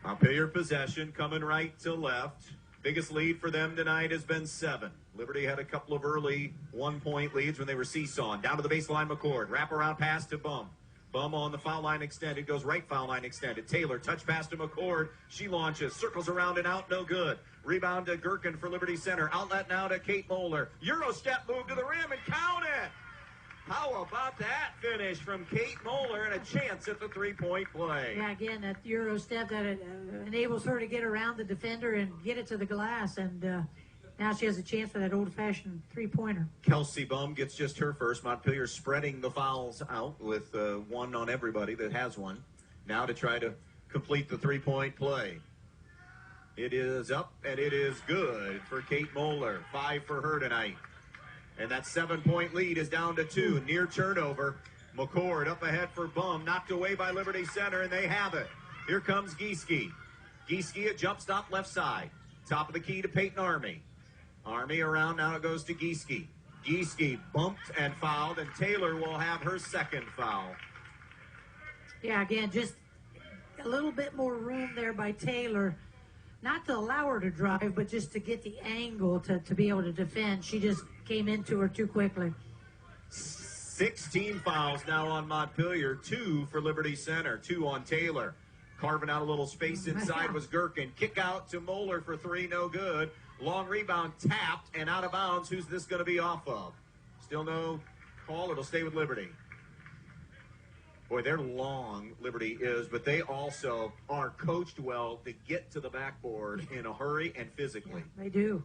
Montpelier possession coming right to left. Biggest lead for them tonight has been 7. Liberty had a couple of early 1-point leads when they were seesawing. Down to the baseline, McCord. Wraparound pass to Bum. Bum on the foul line extended. Goes right foul line extended. Taylor, touch pass to McCord. She launches. Circles around and out. No good. Rebound to Gherkin for Liberty Center. Outlet now to Kate Moeller. Euro step move to the rim and count it. How about that finish from Kate Moeller and a chance at the 3-point play? Yeah, again, that Euro step that enables her to get around the defender and get it to the glass, and now she has a chance for that old-fashioned 3-pointer. Kelsey Bum gets just her first. Montpelier spreading the fouls out with 1 on everybody that has one. Now to try to complete the 3-point play. It is up, and it is good for Kate Moeller. 5 for her tonight. And that 7-point lead is down to 2. Near turnover. McCord up ahead for Bum. Knocked away by Liberty Center, and they have it. Here comes Gieske. Gieske, a jump stop left side. Top of the key to Peyton Army. Army around, now it goes to Gieske. Gieske bumped and fouled, and Taylor will have her second foul. Yeah, again, just a little bit more room there by Taylor. not to allow her to drive, but just to get the angle to be able to defend. She just came into her too quickly. 16 fouls now on Montpelier, 2 for Liberty Center, 2 on Taylor. Carving out a little space inside was Gherkin. Kick out to Moeller for 3, no good. Long rebound tapped and out of bounds. Who's this going to be off of? Still no call. It'll stay with Liberty. Boy, they're long, Liberty is, but they also are coached well to get to the backboard in a hurry and physically. Yeah, they do.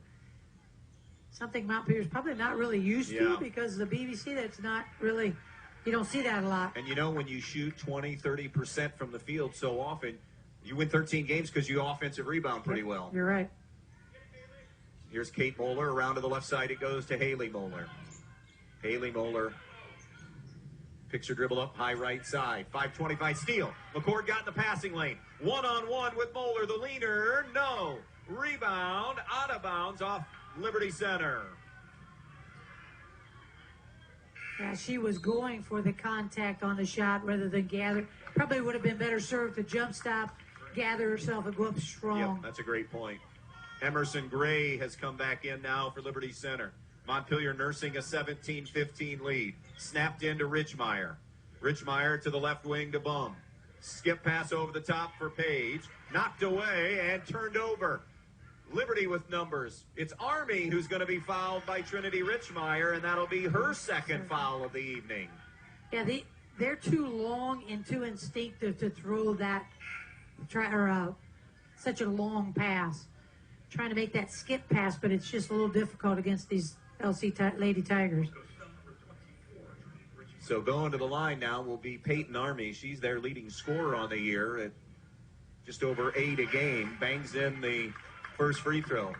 Something Montpelier's probably not really used to because the BBC, that's not really, you don't see that a lot. And you know, when you shoot 20, 30% from the field so often, you win 13 games because you offensive rebound pretty well. You're right. Here's Kate Moeller. Around to the left side it goes to Haley Moeller. Haley Moeller picks her dribble up high right side. 5:25 steal. McCord got in the passing lane. One-on-one with Moeller. The leaner, no. Rebound, out of bounds off Liberty Center. Yeah, she was going for the contact on the shot rather than gather. Probably would have been better served to jump stop, gather herself, and go up strong. Yep, that's a great point. Emerson Gray has come back in now for Liberty Center. Montpelier nursing a 17-15 lead. Snapped into Richmeyer. Richmeyer to the left wing to Bum. Skip pass over the top for Page. Knocked away and turned over. Liberty with numbers. It's Army who's going to be fouled by Trinity Richmeyer, and that'll be her second foul of the evening. Yeah, they're too long and too instinctive to throw that, such a long pass. Trying to make that skip pass, but it's just a little difficult against these Lady Tigers. So going to the line now will be Peyton Army. She's their leading scorer on the year at just over 8 a game. Bangs in the first free throw.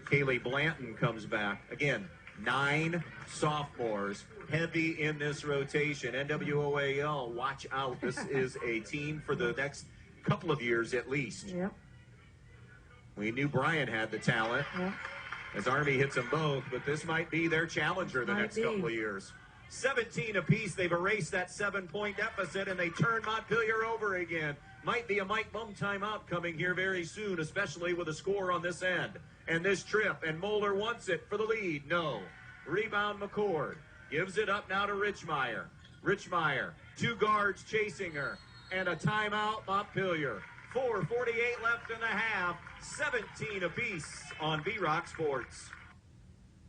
Kaylee Blanton comes back. Again, 9 sophomores, heavy in this rotation. NWOAL, watch out. This is a team for the next couple of years at least. Yep. We knew Brian had the talent. Yep. As Army hits them both, but this might be their challenger the next couple of years. 17 apiece. They've erased that 7-point deficit, and they turn Montpelier over again. Might be a Mike Bum timeout coming here very soon, especially with a score on this end. And this trip, and Moeller wants it for the lead. No. Rebound McCord. Gives it up now to Richmeyer. Richmeyer, 2 guards chasing her. And a timeout, Montpelier. 4:48 left in the half. 17 apiece on B-Rock Sports.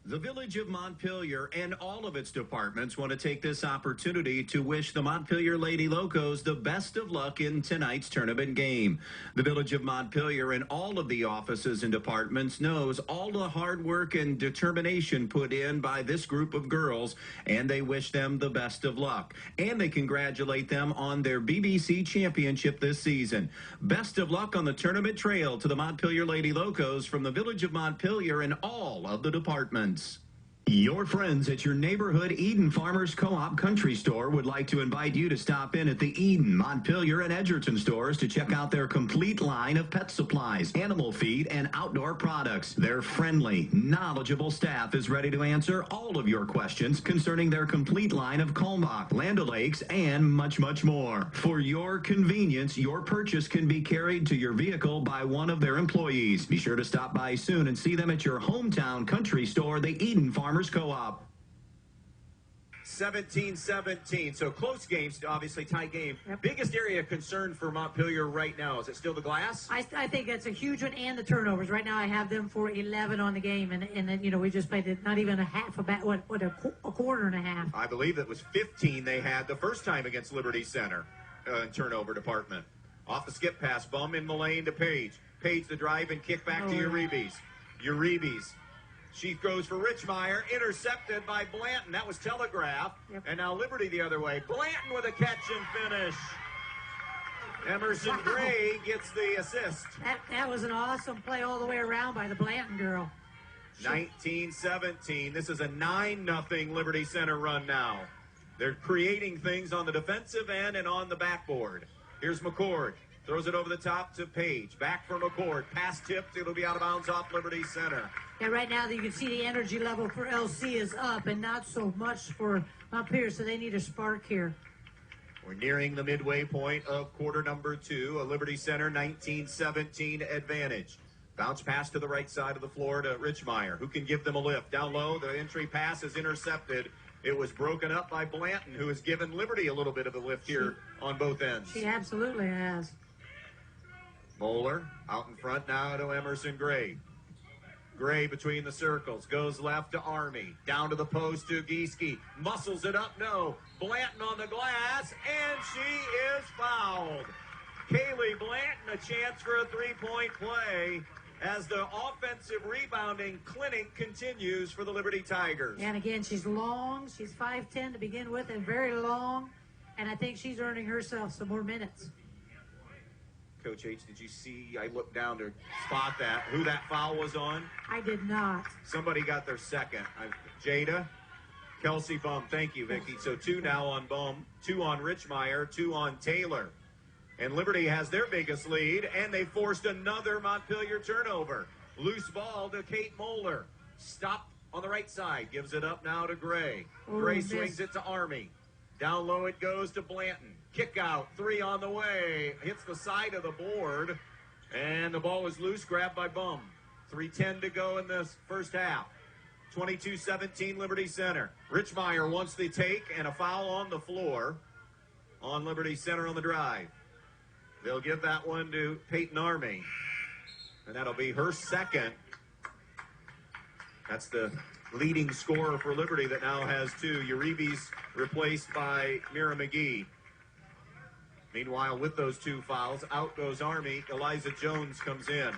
The Village of Montpelier and all of its departments want to take this opportunity to wish the Montpelier Lady Locos the best of luck in tonight's tournament game. The Village of Montpelier and all of the offices and departments knows all the hard work and determination put in by this group of girls, and they wish them the best of luck. And they congratulate them on their BBC championship this season. Best of luck on the tournament trail to the Montpelier Lady Locos from the Village of Montpelier and all of the departments. Your friends at your neighborhood Eden Farmers Co-op Country Store would like to invite you to stop in at the Eden, Montpelier, and Edgerton stores to check out their complete line of pet supplies, animal feed, and outdoor products. Their friendly, knowledgeable staff is ready to answer all of your questions concerning their complete line of Kalmbach, Land O'Lakes, and much, much more. For your convenience, your purchase can be carried to your vehicle by one of their employees. Be sure to stop by soon and see them at your hometown country store, the Eden Farmers Co-op. 17-17. So close games, obviously tight game. Yep. Biggest area of concern for Montpelier right now, is it still the glass? I think that's a huge one, and the turnovers. Right now I have them for 11 on the game, and then, you know, we just played it not even a half, a quarter and a half. I believe it was 15 they had the first time against Liberty Center in turnover department. Off the skip pass, Bum in the lane to Page. Page the drive and kick back to Uribe. Uribe. She goes for Richmeyer, intercepted by Blanton. That was telegraphed. Yep. And now Liberty the other way. Blanton with a catch and finish. Emerson Gray gets the assist. That was an awesome play all the way around by the Blanton girl. 19-17. This is a 9-0 Liberty Center run now. They're creating things on the defensive end and on the backboard. Here's McCord. Throws it over the top to Page. Back for McCord. Pass tipped. It'll be out of bounds off Liberty Center. Yeah, right now you can see the energy level for LC is up and not so much for Montpelier, so they need a spark here. We're nearing the midway point of quarter number 2. A Liberty Center 19-17 advantage. Bounce pass to the right side of the floor to Richmeyer, who can give them a lift. Down low, the entry pass is intercepted. It was broken up by Blanton, who has given Liberty a little bit of a lift here on both ends. She absolutely has. Moeller out in front now to Emerson Gray. Gray between the circles, goes left to Army, down to the post to Gieske, muscles it up, no, Blanton on the glass, and she is fouled. Kaylee Blanton, a chance for a three-point play as the offensive rebounding clinic continues for the Liberty Tigers. And again, she's long, she's 5'10" to begin with, and very long, and I think she's earning herself some more minutes. Coach H, did you see, I looked down to spot that, who that foul was on? I did not. Somebody got their second. Jada, Kelsey Bum. Thank you, Vicki. So 2 now on Bum, 2 on Richmeyer, 2 on Taylor. And Liberty has their biggest lead, and they forced another Montpelier turnover. Loose ball to Kate Moeller. Stop on the right side. Gives it up now to Gray. Gray swings it to Army. Down low it goes to Blanton. Kick out, 3 on the way. Hits the side of the board. And the ball is loose, grabbed by Bum. 3:10 to go in this first half. 22-17 Liberty Center. Richmeyer wants the take and a foul on the floor on Liberty Center on the drive. They'll give that one to Peyton Army. And that'll be her second. That's the leading scorer for Liberty that now has 2. Uribe's replaced by Mira McGee. Meanwhile, with those 2 fouls, out goes Army. Eliza Jones comes in.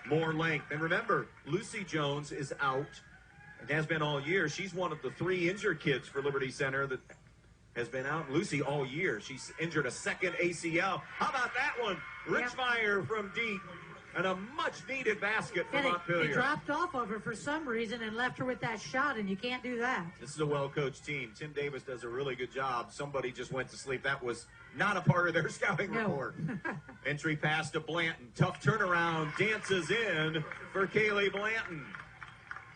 More length. And remember, Lucy Jones is out and has been all year. She's one of the 3 injured kids for Liberty Center that has been out. Lucy all year. She's injured a second ACL. How about that one? Richmeyer from deep. And a much-needed basket for Montpelier. He dropped off of her for some reason and left her with that shot, and you can't do that. This is a well-coached team. Tim Davis does a really good job. Somebody just went to sleep. That was not a part of their scouting report. Entry pass to Blanton. Tough turnaround. Dances in for Kaylee Blanton.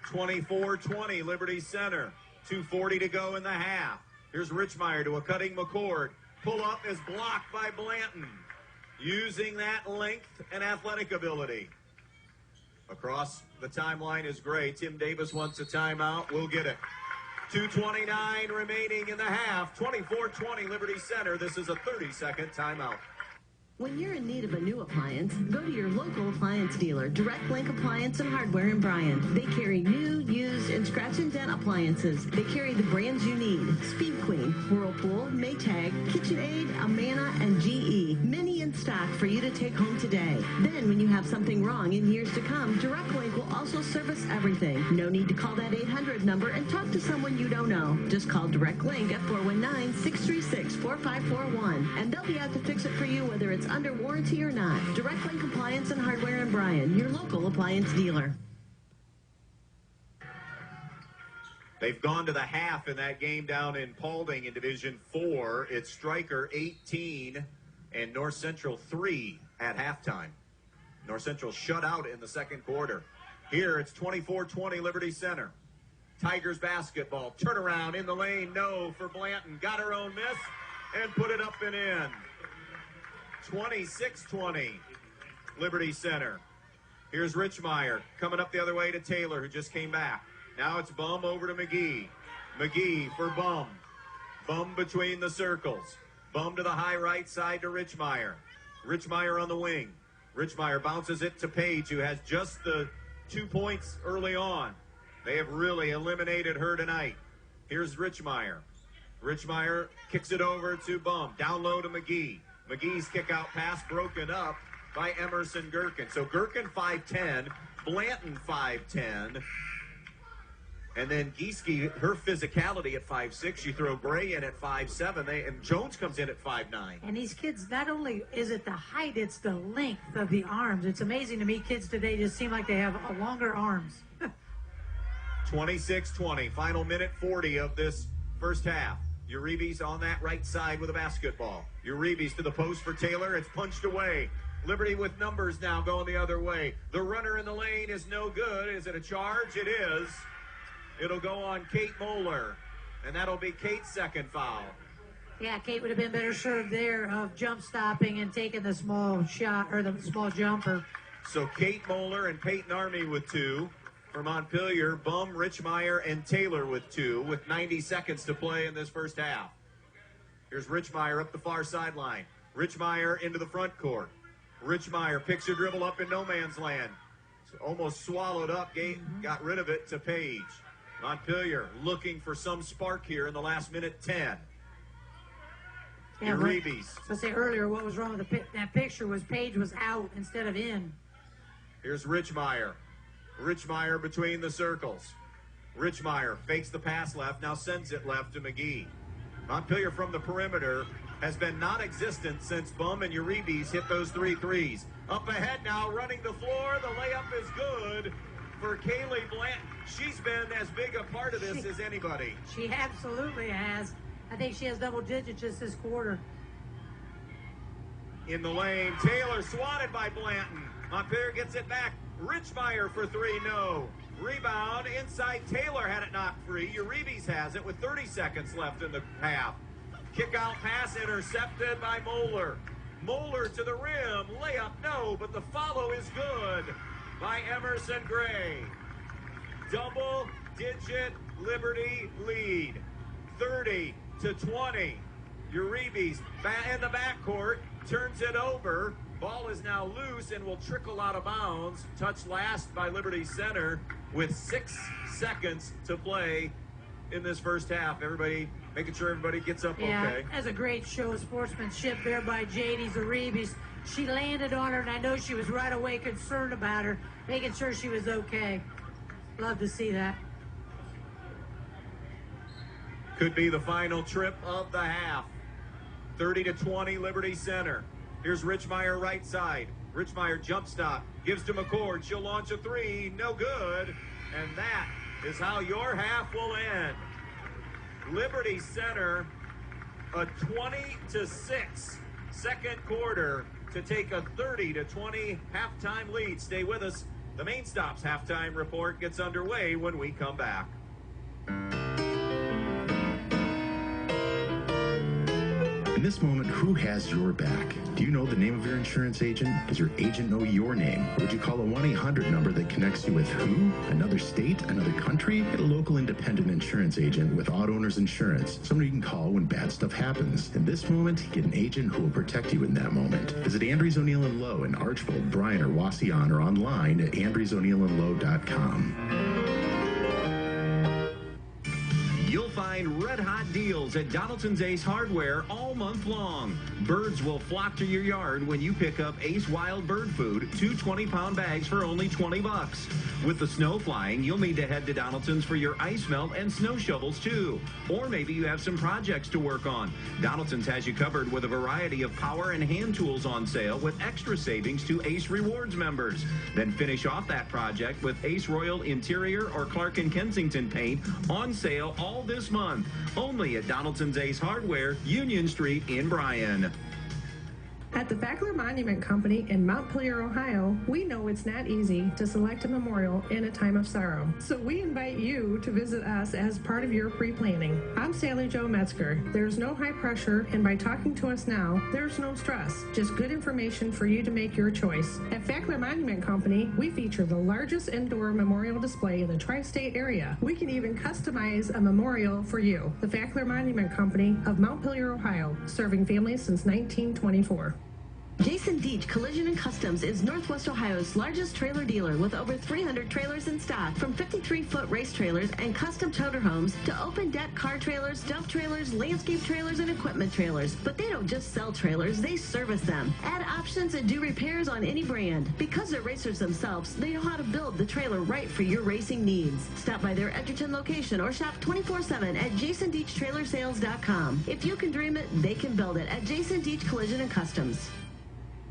24-20, Liberty Center. 2:40 to go in the half. Here's Richmeyer to a cutting McCord. Pull up is blocked by Blanton. Using that length and athletic ability. Across the timeline is Gray. Tim Davis wants a timeout. We'll get it. 2:29 remaining in the half. 24-20 Liberty Center. This is a 30-second timeout. When you're in need of a new appliance, go to your local appliance dealer, Direct Link Appliance and Hardware in Bryan. They carry new, used, and scratch and dent appliances. They carry the brands you need: Speed Queen, Whirlpool, Maytag, KitchenAid, Amana, and GE. Many in stock for you to take home today. Then, when you have something wrong in years to come, Direct Link will also service everything. No need to call that 800 number and talk to someone you don't know. Just call Direct Link at 419-636-4541, and they'll be out to fix it for you, whether it's under warranty or not. Direct Link Appliance and Hardware in Bryan, your local appliance dealer. They've gone to the half in that game down in Paulding in Division 4. It's Stryker 18 and North Central 3 at halftime. North Central shut out in the second quarter. Here it's 24-20 Liberty Center. Tigers basketball. Turnaround in the lane. No for Blanton. Got her own miss and put it up and in. 26-20 Liberty Center. Here's Richmeyer coming up the other way to Taylor, who just came back. Now it's Bum over to McGee. McGee for Bum. Bum between the circles. Bum to the high right side to Richmeyer. Richmeyer on the wing. Richmeyer bounces it to Page, who has just the 2 points early on. They have really eliminated her tonight. Here's Richmeyer. Richmeyer kicks it over to Bum. Down low to McGee. McGee's kick-out pass broken up by Emerson Gherkin. So Gherkin 5'10", Blanton 5'10", and then Gieske, her physicality at 5'6". You throw Gray in at 5'7", and Jones comes in at 5'9". And these kids, not only is it the height, it's the length of the arms. It's amazing to me, kids today just seem like they have longer arms. 26-20, final minute 40 of this first half. Uribe's on that right side with a basketball. Uribe's to the post for Taylor. It's punched away. Liberty with numbers now going the other way. The runner in the lane is no good. Is it a charge? It is. It'll go on Kate Moeller, and that'll be Kate's second foul. Yeah, Kate would have been better served there of jump stopping and taking the small shot or the small jumper. So Kate Moeller and Peyton Army with 2. For Montpelier, Bum, Richmeyer, and Taylor with 2, with 90 seconds to play in this first half. Here's Richmeyer up the far sideline. Richmeyer into the front court. Richmeyer picks her dribble up in no man's land. Almost swallowed up, got rid of it to Page. Montpelier looking for some spark here in the last minute 10. Yeah, Uribe's. I say earlier, what was wrong with that picture was Page was out instead of in. Here's Richmeyer. Richmeyer between the circles. Richmeyer fakes the pass left, now sends it left to McGee. Montpelier from the perimeter has been non-existent since Bum and Uribe's hit those 3 threes. Up ahead now, running the floor. The layup is good for Kaylee Blanton. She's been as big a part of this as anybody. She absolutely has. I think she has double digits just this quarter. In the lane, Taylor swatted by Blanton. Montpelier gets it back. Richmeyer for 3, no. Rebound inside. Taylor had it knocked free. Uribe's has it with 30 seconds left in the half. Kick out pass intercepted by Moeller. Moeller to the rim. Layup, no, but the follow is good by Emerson Gray. Double-digit Liberty lead. 30-20. Uribe's in the backcourt. Turns it over. Ball is now loose and will trickle out of bounds. Touched last by Liberty Center with 6 seconds to play in this first half. Everybody making sure everybody gets up okay. That's a great show of sportsmanship there by J.D. Uribe's. She landed on her, and I know she was right away concerned about her, making sure she was okay. Love to see that. Could be the final trip of the half. 30-20 Liberty Center. Here's Richmeyer right side. Richmeyer jump stop. Gives to McCord. She'll launch a 3. No good. And that is how your half will end. Liberty Center, a 20-6 second quarter to take a 30-20 halftime lead. Stay with us. The Main Stop's halftime report gets underway when we come back. In this moment, who has your back? Do you know the name of your insurance agent? Does your agent know your name? Or would you call a 1-800 number that connects you with who? Another state? Another country? Get a local independent insurance agent with Auto Owners Insurance. Somebody you can call when bad stuff happens. In this moment, get an agent who will protect you in that moment. Visit Andrews O'Neill & Lowe in Archbold, Bryan, or Wasion, or online at andrewsoneillandlowe.com. You'll find red-hot deals at Donaldson's Ace Hardware all month long. Birds will flock to your yard when you pick up Ace Wild Bird Food, 2 20-pound bags for only $20. With the snow flying, you'll need to head to Donaldson's for your ice melt and snow shovels, too. Or maybe you have some projects to work on. Donaldson's has you covered with a variety of power and hand tools on sale with extra savings to Ace Rewards members. Then finish off that project with Ace Royal Interior or Clark & Kensington paint on sale all this month. Only at Donaldson's Ace Hardware, Union Street in Bryan. At the Fackler Monument Company in Montpelier, Ohio, we know it's not easy to select a memorial in a time of sorrow. So we invite you to visit us as part of your pre-planning. I'm Sally Jo Metzger. There's no high pressure, and by talking to us now, there's no stress. Just good information for you to make your choice. At Fackler Monument Company, we feature the largest indoor memorial display in the tri-state area. We can even customize a memorial for you. The Fackler Monument Company of Montpelier, Ohio, serving families since 1924. Jason Deach Collision and Customs is Northwest Ohio's largest trailer dealer with over 300 trailers in stock, from 53-foot race trailers and custom toter homes to open-deck car trailers, dump trailers, landscape trailers, and equipment trailers. But they don't just sell trailers, they service them. Add options and do repairs on any brand. Because they're racers themselves, they know how to build the trailer right for your racing needs. Stop by their Edgerton location or shop 24/7 at jasondeachtrailersales.com. If you can dream it, they can build it at Jason Deach Collision and Customs.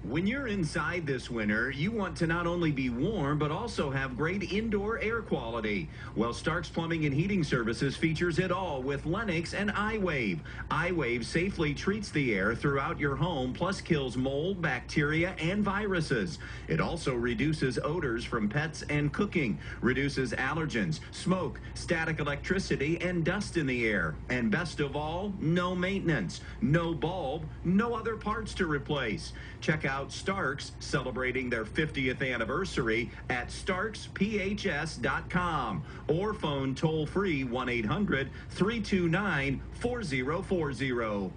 When you're inside this winter, you want to not only be warm, but also have great indoor air quality. Well, Stark's Plumbing and Heating Services features it all with Lennox and iWave. iWave safely treats the air throughout your home, plus kills mold, bacteria, and viruses. It also reduces odors from pets and cooking, reduces allergens, smoke, static electricity, and dust in the air. And best of all, no maintenance, no bulb, no other parts to replace. Check out Stark's, celebrating their 50th anniversary at starksphs.com or phone toll-free 1-800-329-4040.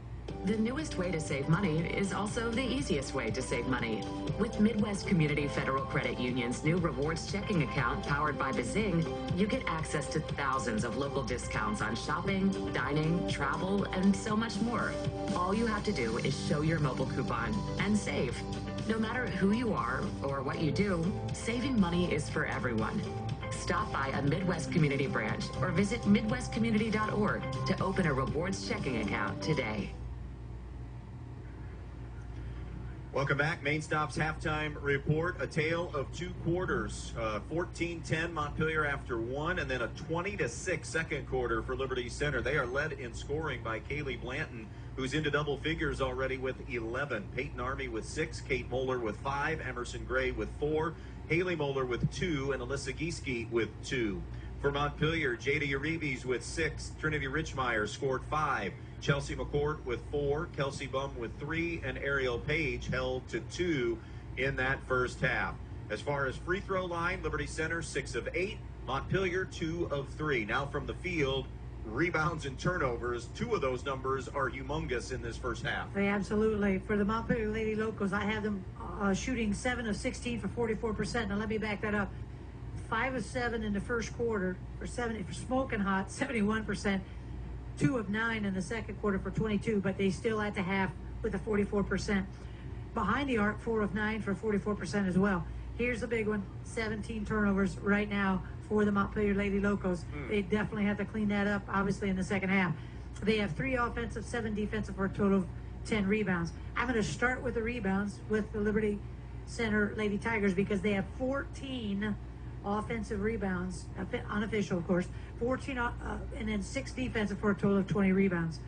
The newest way to save money is also the easiest way to save money. With Midwest Community Federal Credit Union's new rewards checking account powered by Bazing, you get access to thousands of local discounts on shopping, dining, travel, and so much more. All you have to do is show your mobile coupon and save. No matter who you are or what you do, saving money is for everyone. Stop by a Midwest Community branch or visit midwestcommunity.org to open a rewards checking account today. Welcome back. Main Stop's halftime report. A tale of two quarters. 14-10 Montpelier after one, and then a 20-6 second quarter for Liberty Center. They are led in scoring by Kaylee Blanton, who's into double figures already with 11. Peyton Army with 6, Kate Moeller with 5, Emerson Gray with 4, Haley Moeller with 2, and Alyssa Gieske with 2. For Montpelier, Jada Uribe's with 6, Trinity Richmeyer scored 5, Chelsea McCourt with 4, Kelsey Bum with 3, and Ariel Page held to 2 in that first half. As far as free throw line, Liberty Center 6 of 8, Montpelier 2 of 3. Now from the field, rebounds and turnovers, 2 of those numbers are humongous in this first half. Absolutely. For the Montpelier Lady Locals, I have them shooting 7 of 16 for 44%. Now let me back that up. 5 of 7 in the first quarter for smoking hot, 71%. 2 of 9 in the second quarter for 22, but they still at the half with a 44%. Behind the arc, 4 of 9 for 44% as well. Here's the big one, 17 turnovers right now for the Montpelier Lady Locals. They definitely have to clean that up, obviously, in the second half. They have 3 offensive, 7 defensive for a total of 10 rebounds. I'm going to start with the rebounds with the Liberty Center Lady Tigers because they have 14 offensive rebounds, unofficial, of course, 14, and then 6 defensive for a total of 20 rebounds.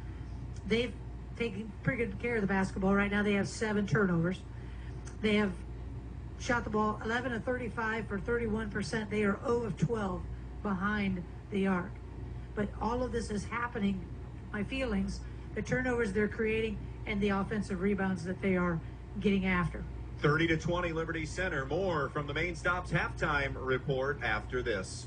They've taken pretty good care of the basketball. Right now they have 7 turnovers. They have shot the ball 11 of 35 for 31%. They are 0 of 12 behind the arc. But all of this is happening, my feelings, the turnovers they're creating and the offensive rebounds that they are getting after. 30-20 Liberty Center. More from the Main Stop's halftime report after this.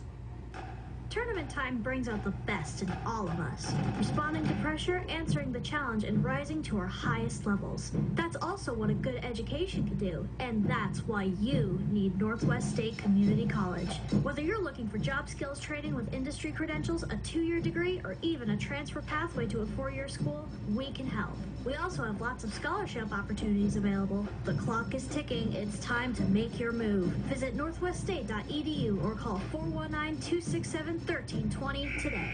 Tournament time brings out the best in all of us, responding to pressure, answering the challenge, and rising to our highest levels. That's also what a good education can do, and that's why you need Northwest State Community College. Whether you're looking for job skills training with industry credentials, a 2-year degree, or even a transfer pathway to a 4-year school, we can help. We also have lots of scholarship opportunities available. The clock is ticking. It's time to make your move. Visit northweststate.edu or call 419-267-1320 today.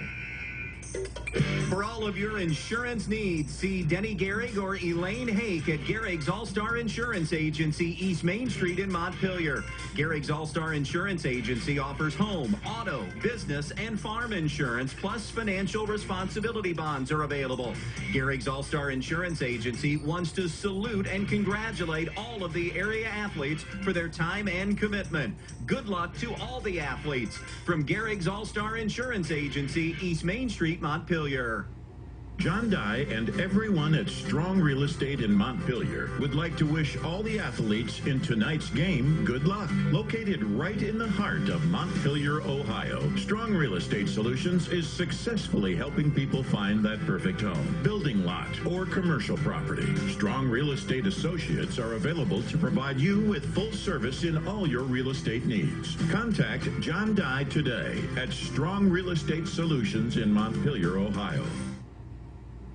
For all of your insurance needs, see Denny Gehrig or Elaine Hake at Gehrig's All-Star Insurance Agency, East Main Street in Montpelier. Gehrig's All-Star Insurance Agency offers home, auto, business, and farm insurance, plus financial responsibility bonds are available. Gehrig's All-Star Insurance Agency wants to salute and congratulate all of the area athletes for their time and commitment. Good luck to all the athletes. From Gehrig's All-Star Insurance Agency, East Main Street, Montpelier. John Dye and everyone at Strong Real Estate in Montpelier would like to wish all the athletes in tonight's game good luck. Located right in the heart of Montpelier, Ohio, Strong Real Estate Solutions is successfully helping people find that perfect home, building lot, or commercial property. Strong Real Estate Associates are available to provide you with full service in all your real estate needs. Contact John Dye today at Strong Real Estate Solutions in Montpelier, Ohio.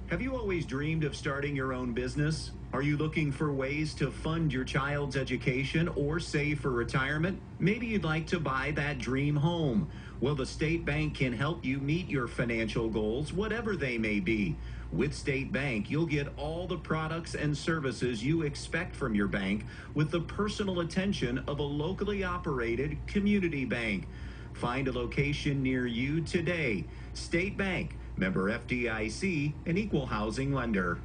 Have you always dreamed of starting your own business? Are you looking for ways to fund your child's education or save for retirement? Maybe you'd like to buy that dream home. Well, the State Bank can help you meet your financial goals, whatever they may be. With State Bank, you'll get all the products and services you expect from your bank with the personal attention of a locally operated community bank. Find a location near you today. State Bank, member FDIC, an equal housing lender.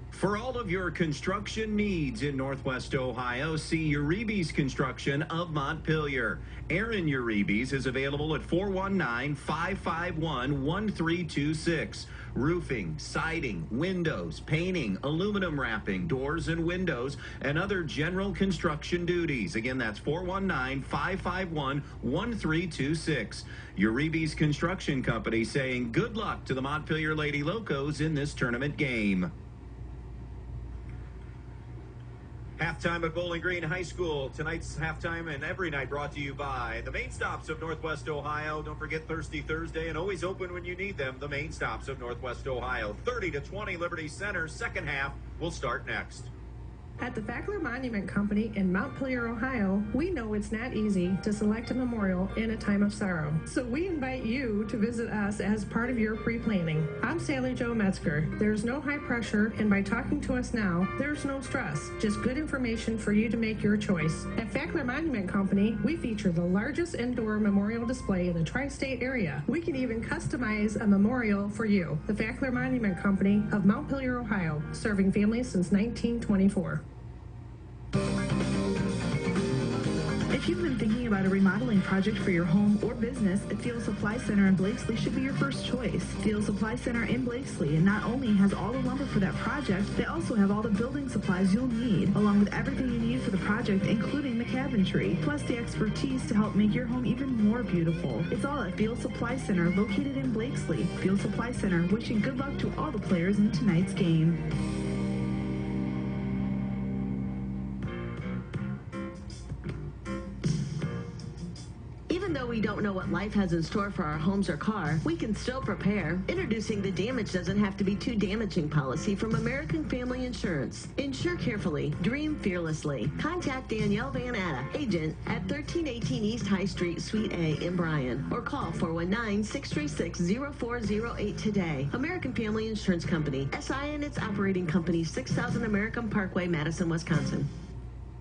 For all of your construction needs in Northwest Ohio, see Uribe's Construction of Montpelier. Aaron Uribe's is available at 419-551-1326. Roofing, siding, windows, painting, aluminum wrapping, doors and windows, and other general construction duties. Again, that's 419-551-1326. Uribe's Construction Company saying good luck to the Montpelier Lady Locos in this tournament game. Halftime at Bowling Green High School. Tonight's halftime and every night brought to you by the main stops of Northwest Ohio. Don't forget Thirsty Thursday and always open when you need them. The main stops of Northwest Ohio. 30-20 Liberty Center. Second half will start next. At the Fackler Monument Company in Montpelier, Ohio, we know it's not easy to select a memorial in a time of sorrow. So we invite you to visit us as part of your pre-planning. I'm Sally Jo Metzger. There's no high pressure, and by talking to us now, there's no stress. Just good information for you to make your choice. At Fackler Monument Company, we feature the largest indoor memorial display in the tri-state area. We can even customize a memorial for you. The Fackler Monument Company of Montpelier, Ohio, serving families since 1924. If you've been thinking about a remodeling project for your home or business, a Field Supply Center in Blakesley should be your first choice. Field Supply Center in Blakesley and not only has all the lumber for that project, they also have all the building supplies you'll need, along with everything you need for the project, including the cabinetry, plus the expertise to help make your home even more beautiful. It's all at Field Supply Center, located in Blakesley. Field Supply Center, wishing good luck to all the players in tonight's game. Even though we don't know what life has in store for our homes or car, we can still prepare. Introducing the Damage Doesn't Have to Be Too Damaging policy from American Family Insurance. Insure carefully. Dream fearlessly. Contact Danielle Van Atta, agent at 1318 East High Street, Suite A in Bryan, or call 419-636-0408 today. American Family Insurance Company. SI and its operating company, 6000 American Parkway, Madison, Wisconsin.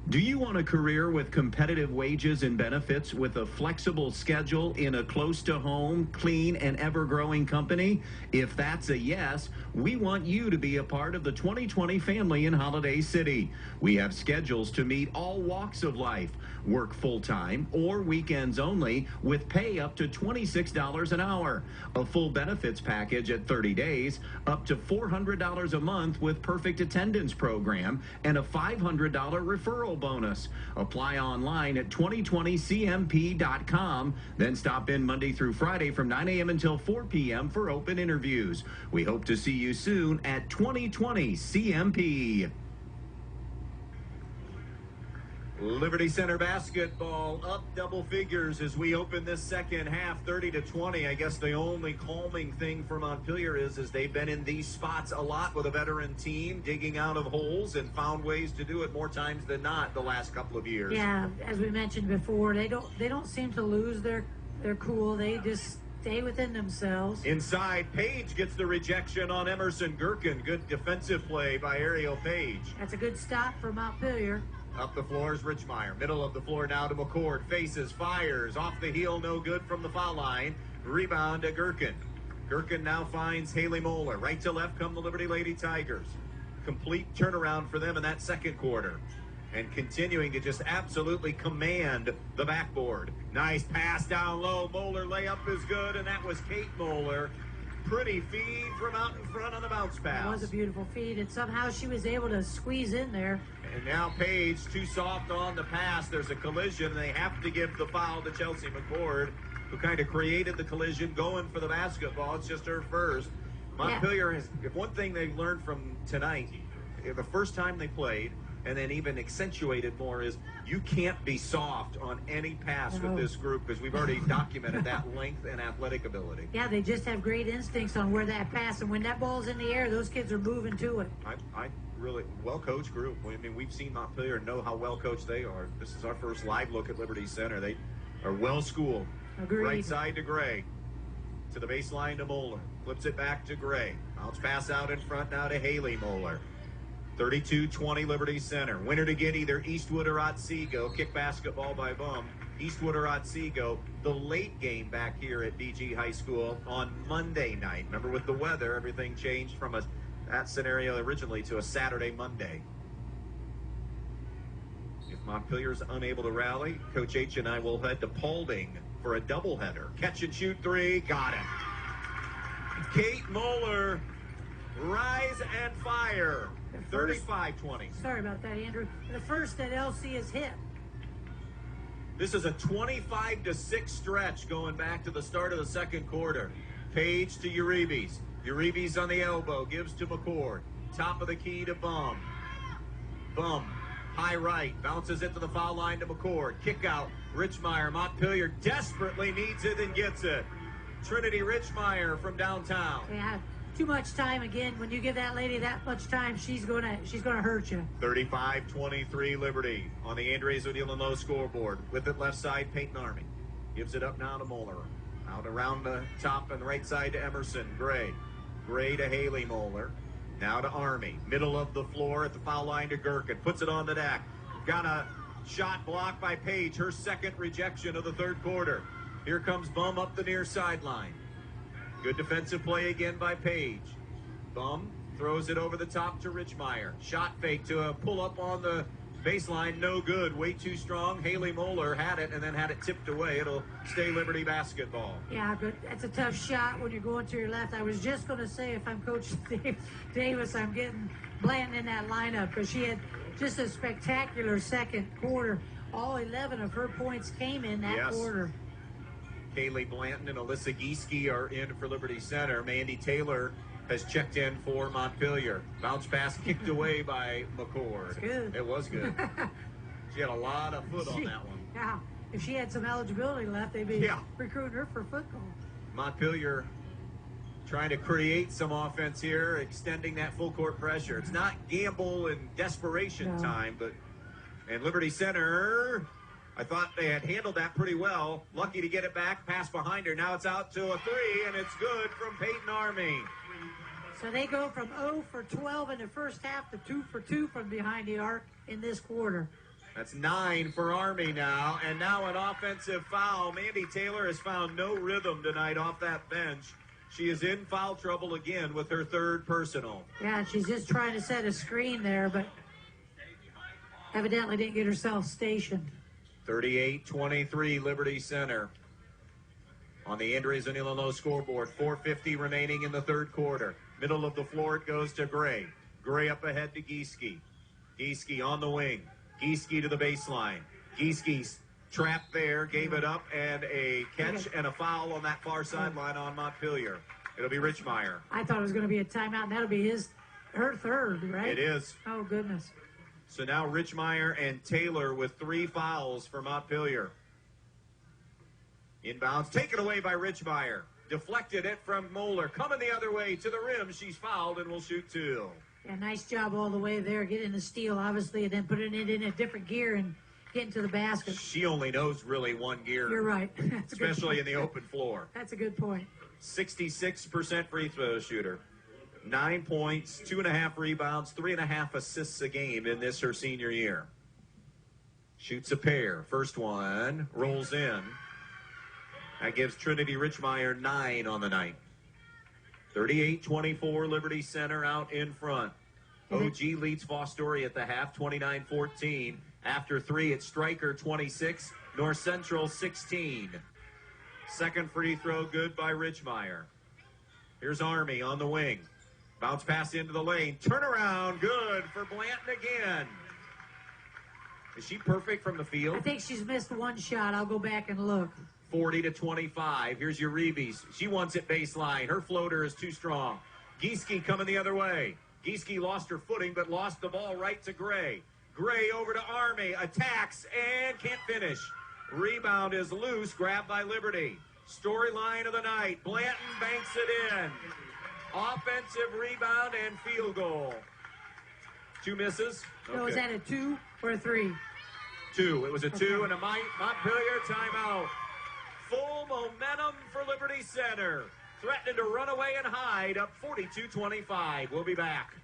Do you want a career with competitive wages and benefits with a flexible schedule in a close-to-home, clean, and ever-growing company? If that's a yes, we want you to be a part of the 2020 family in Holiday City. We have schedules to meet all walks of life. Work full-time or weekends only with pay up to $26 an hour. A full benefits package at 30 days, up to $400 a month with perfect attendance program, and a $500 referral bonus. Apply online at 2020cmp.com. Then stop in Monday through Friday from 9 a.m. until 4 p.m. for open interviews. We hope to see you soon at 2020 CMP. Liberty Center basketball up double figures as we open this second half, 30-20. I guess the only calming thing for Montpelier is they've been in these spots a lot with a veteran team, digging out of holes and found ways to do it more times than not the last couple of years. Yeah, as we mentioned before, they don't seem to lose their cool. They just stay within themselves. Inside, Page gets the rejection on Emerson Gherkin. Good defensive play by Ariel Page. That's a good stop for Montpelier. Up the floor is Richmeyer. Middle of the floor now to McCord. Faces, fires. Off the heel, no good from the foul line. Rebound to Gherkin. Gherkin now finds Haley Moeller. Right to left come the Liberty Lady Tigers. Complete turnaround for them in that second quarter. And continuing to just absolutely command the backboard. Nice pass down low. Moeller layup is good, and that was Kate Moeller. Pretty feed from out in front on the bounce pass. That was a beautiful feed, and somehow she was able to squeeze in there. And now Page, too soft on the pass. There's a collision, and they have to give the foul to Chelsea McCord, who kind of created the collision going for the basketball. It's just her first. Montpelier has, if one thing they've learned from tonight, the first time they played, and then even accentuated more, is you can't be soft on any pass with this group because we've already documented that length and athletic ability. Yeah, they just have great instincts on where that pass, and when that ball's in the air, those kids are moving to it. I really well-coached group. I mean, we've seen Montpelier and know how well-coached they are. This is our first live look at Liberty Center. They are well-schooled. Agreed. Right side to Gray. To the baseline to Moeller. Flips it back to Gray. Bounce pass out in front now to Haley Moeller. 32-20 Liberty Center. Winner to get either Eastwood or Otsego. Kick basketball by Bum. Eastwood or Otsego. The late game back here at BG High School on Monday night. Remember, with the weather, everything changed from that scenario originally to a Saturday, Monday. If Montpelier's unable to rally, Coach H and I will head to Paulding for a doubleheader. Catch and shoot three. Got it. Kate Moeller, rise and fire. 35-20. Sorry about that, Andrew. The first that LC has hit. This is a 25-6 stretch going back to the start of the second quarter. Page to Uribe. Uribe's on the elbow, gives to McCord. Top of the key to Bum. Bum, high right, bounces it to the foul line to McCord. Kick out, Richmeyer. Montpelier desperately needs it and gets it. Trinity Richmeyer from downtown. Yeah, too much time again. When you give that lady that much time, she's gonna hurt you. 35-23 Liberty on the Andres O'Neill and Low scoreboard. With it left side, Peyton Army. Gives it up now to Moeller. Out around the top and right side to Emerson. Gray. Gray to Haley Moeller. Now to Army. Middle of the floor at the foul line to Gherkin. Puts it on the deck. Got a shot blocked by Page. Her second rejection of the third quarter. Here comes Bum up the near sideline. Good defensive play again by Page. Bum throws it over the top to Richmeyer. Shot fake to a pull up on the baseline. No good. Way too strong. Haley Moeller had it and then had it tipped away. It'll stay Liberty basketball. Yeah, but that's a tough shot when you're going to your left. I was just going to say, if I'm Coach Davis, I'm getting Blanton in that lineup because she had just a spectacular second quarter. All 11 of her points came in that quarter. Kaylee Blanton and Alyssa Gieske are in for Liberty Center. Mandy Taylor has checked in for Montpelier. Bounce pass kicked away by McCord. Good. It was good. She had a lot of foot on that one. Yeah, if she had some eligibility left, they'd be recruiting her for football. Montpelier trying to create some offense here, extending that full court pressure. It's not gamble and desperation time, and Liberty Center, I thought they had handled that pretty well. Lucky to get it back, pass behind her. Now it's out to a three, and it's good from Peyton Army. So they go from 0 for 12 in the first half to 2 for 2 from behind the arc in this quarter. That's 9 for Army now, and now an offensive foul. Mandy Taylor has found no rhythm tonight off that bench. She is in foul trouble again with her third personal. Yeah, she's just trying to set a screen there, but evidently didn't get herself stationed. 38-23 Liberty Center. On the Andres O'Neill Low scoreboard, 4:50 remaining in the third quarter. Middle of the floor, it goes to Gray. Gray up ahead to Gieske. Gieske on the wing. Gieske to the baseline. Gieske's trapped there, gave it up, and a catch and a foul on that far sideline on Montpelier. It'll be Richmeyer. I thought it was going to be a timeout, and that'll be her third, right? It is. Oh, goodness. So now Richmeyer and Taylor with 3 fouls for Montpelier. Inbounds, taken away by Richmeyer. Deflected it from Moeller. Coming the other way to the rim. She's fouled and will shoot 2. Yeah, nice job all the way there, getting the steal, obviously, and then putting it in a different gear and getting to the basket. She only knows really one gear. You're right. Especially in the open floor. That's a good point. 66% free throw shooter. 9 points, 2.5 rebounds, 3.5 assists a game in this her senior year. Shoots a pair. First one rolls in. That gives Trinity Richmeyer 9 on the night. 38-24 Liberty Center out in front. OG leads Fostoria at the half, 29-14. After 3, it's Stryker 26, North Central 16. Second free throw good by Richmeyer. Here's Army on the wing. Bounce pass into the lane. Turnaround good for Blanton again. Is she perfect from the field? I think she's missed one shot. I'll go back and look. 40-25. Here's Uribe. She wants it baseline. Her floater is too strong. Gieske coming the other way. Gieske lost her footing, but lost the ball right to Gray. Gray over to Army. Attacks and can't finish. Rebound is loose. Grabbed by Liberty. Storyline of the night. Blanton banks it in. Offensive rebound and field goal. 2 misses. So is that a 2 or a 3? 2. It was a 2 and a Montpelier timeout. Full momentum for Liberty Center. threatening to run away and hide, up 42-25. We'll be back.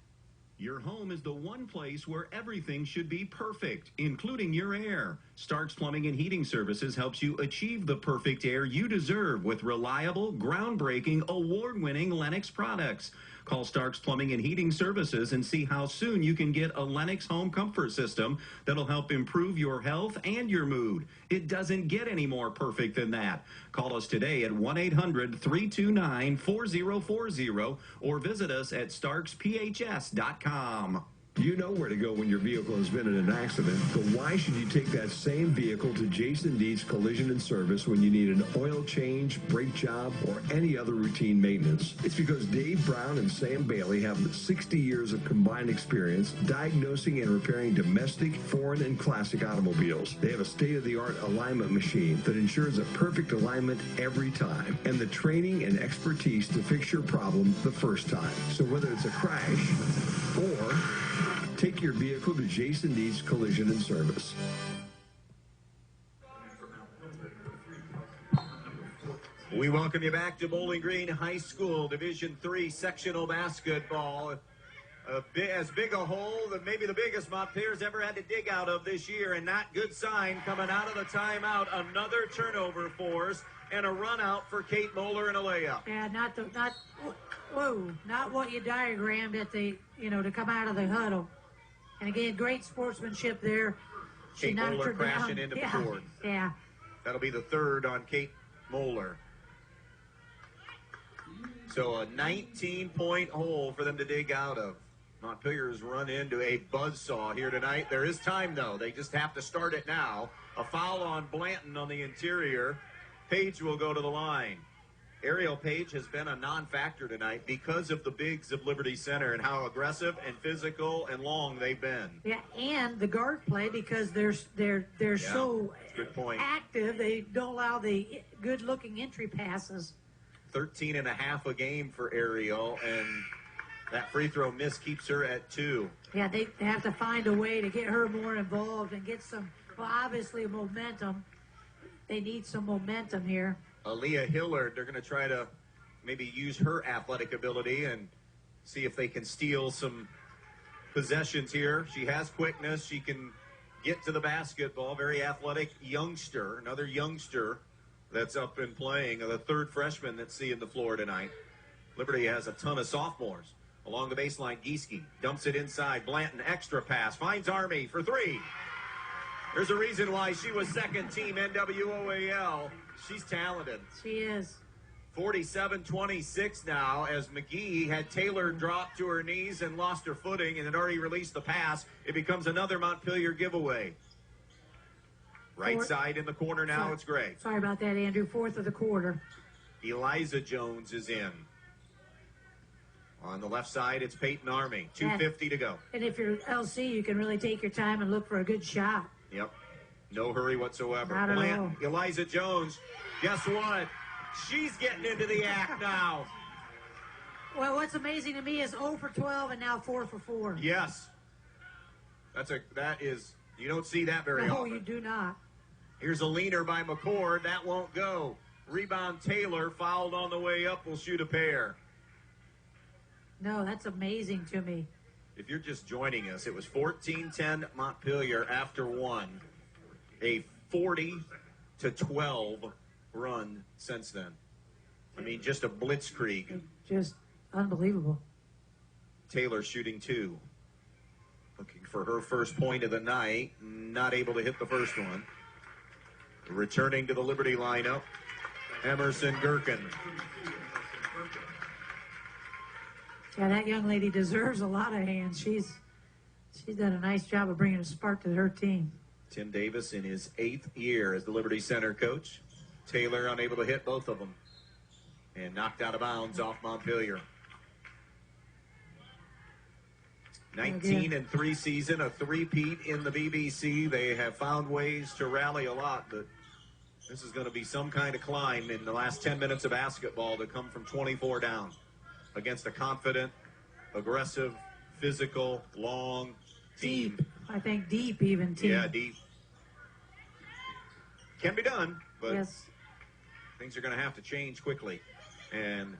Your home is the one place where everything should be perfect, including your air. Starks Plumbing and Heating Services helps you achieve the perfect air you deserve with reliable, groundbreaking, award-winning Lennox products. Call Starks Plumbing and Heating Services and see how soon you can get a Lennox home comfort system that'll help improve your health and your mood. It doesn't get any more perfect than that. Call us today at 1-800-329-4040 or visit us at starksphs.com. You know where to go when your vehicle has been in an accident, but why should you take that same vehicle to Jason Deeds Collision and Service when you need an oil change, brake job, or any other routine maintenance? It's because Dave Brown and Sam Bailey have 60 years of combined experience diagnosing and repairing domestic, foreign, and classic automobiles. They have a state-of-the-art alignment machine that ensures a perfect alignment every time, and the training and expertise to fix your problem the first time. So whether it's a crash or take your vehicle to Jason Deeds Collision and Service. We welcome you back to Bowling Green High School Division III sectional basketball. As big a hole that maybe the biggest Montpelier's ever had to dig out of this year, and not good sign coming out of the timeout. Another turnover force and a run out for Kate Moeller and a layup. Yeah, not what you diagrammed at the, to come out of the huddle. And again, great sportsmanship there. She Kate knocked Moeller her crashing down. into the board. Yeah. That'll be the third on Kate Moeller. So a 19-point hole for them to dig out of. Montpelier's run into a buzzsaw here tonight. There is time, though. They just have to start it now. A foul on Blanton on the interior. Page will go to the line. Ariel Page has been a non-factor tonight because of the bigs of Liberty Center and how aggressive and physical and long they've been. Yeah, and the guard play because they're so good point. Active. They don't allow the good-looking entry passes. 13 and a half a game for Ariel, and that free throw miss keeps her at 2. Yeah, they have to find a way to get her more involved and get some, obviously momentum. They need some momentum here. Aaliyah Hillard, they're going to try to maybe use her athletic ability and see if they can steal some possessions here. She has quickness. She can get to the basketball. Very athletic youngster, another youngster that's up and playing, the third freshman that's seeing the floor tonight. Liberty has a ton of sophomores. Along the baseline, Gieske dumps it inside. Blanton, extra pass, finds Army for 3. There's a reason why she was second team NWOAL. She's talented. She is. 47-26 now as McGee had Taylor drop to her knees and lost her footing and had already released the pass. It becomes another Montpelier giveaway. Right side in the corner now, it's Gray. Sorry about that, Andrew. Fourth of the quarter. Eliza Jones is in. On the left side, it's Peyton Army. 2:50 to go. And if you're LC, you can really take your time and look for a good shot. Yep. No hurry whatsoever. Not at all. Eliza Jones, guess what? She's getting into the act now. Well, what's amazing to me is 0 for 12 and now 4 for 4. Yes. That is, you don't see that very often. No, you do not. Here's a leaner by McCord. That won't go. Rebound Taylor, fouled on the way up, will shoot a pair. No, that's amazing to me. If you're just joining us, it was 14-10 Montpelier after 1. A 40-12 run since then. I mean, just a blitzkrieg. Just unbelievable. Taylor shooting 2. Looking for her first point of the night. Not able to hit the first one. Returning to the Liberty lineup, Emerson Gherkin. Yeah, that young lady deserves a lot of hands. She's done a nice job of bringing a spark to her team. Tim Davis in his 8th year as the Liberty Center coach. Taylor unable to hit both of them. And knocked out of bounds off Montpelier. 19-3 season, a three-peat in the BBC. They have found ways to rally a lot, but this is going to be some kind of climb in the last 10 minutes of basketball to come from 24 down against a confident, aggressive, physical, long team. Deep. I think deep even team. Yeah, deep. Can be done, but yes. Things are going to have to change quickly. And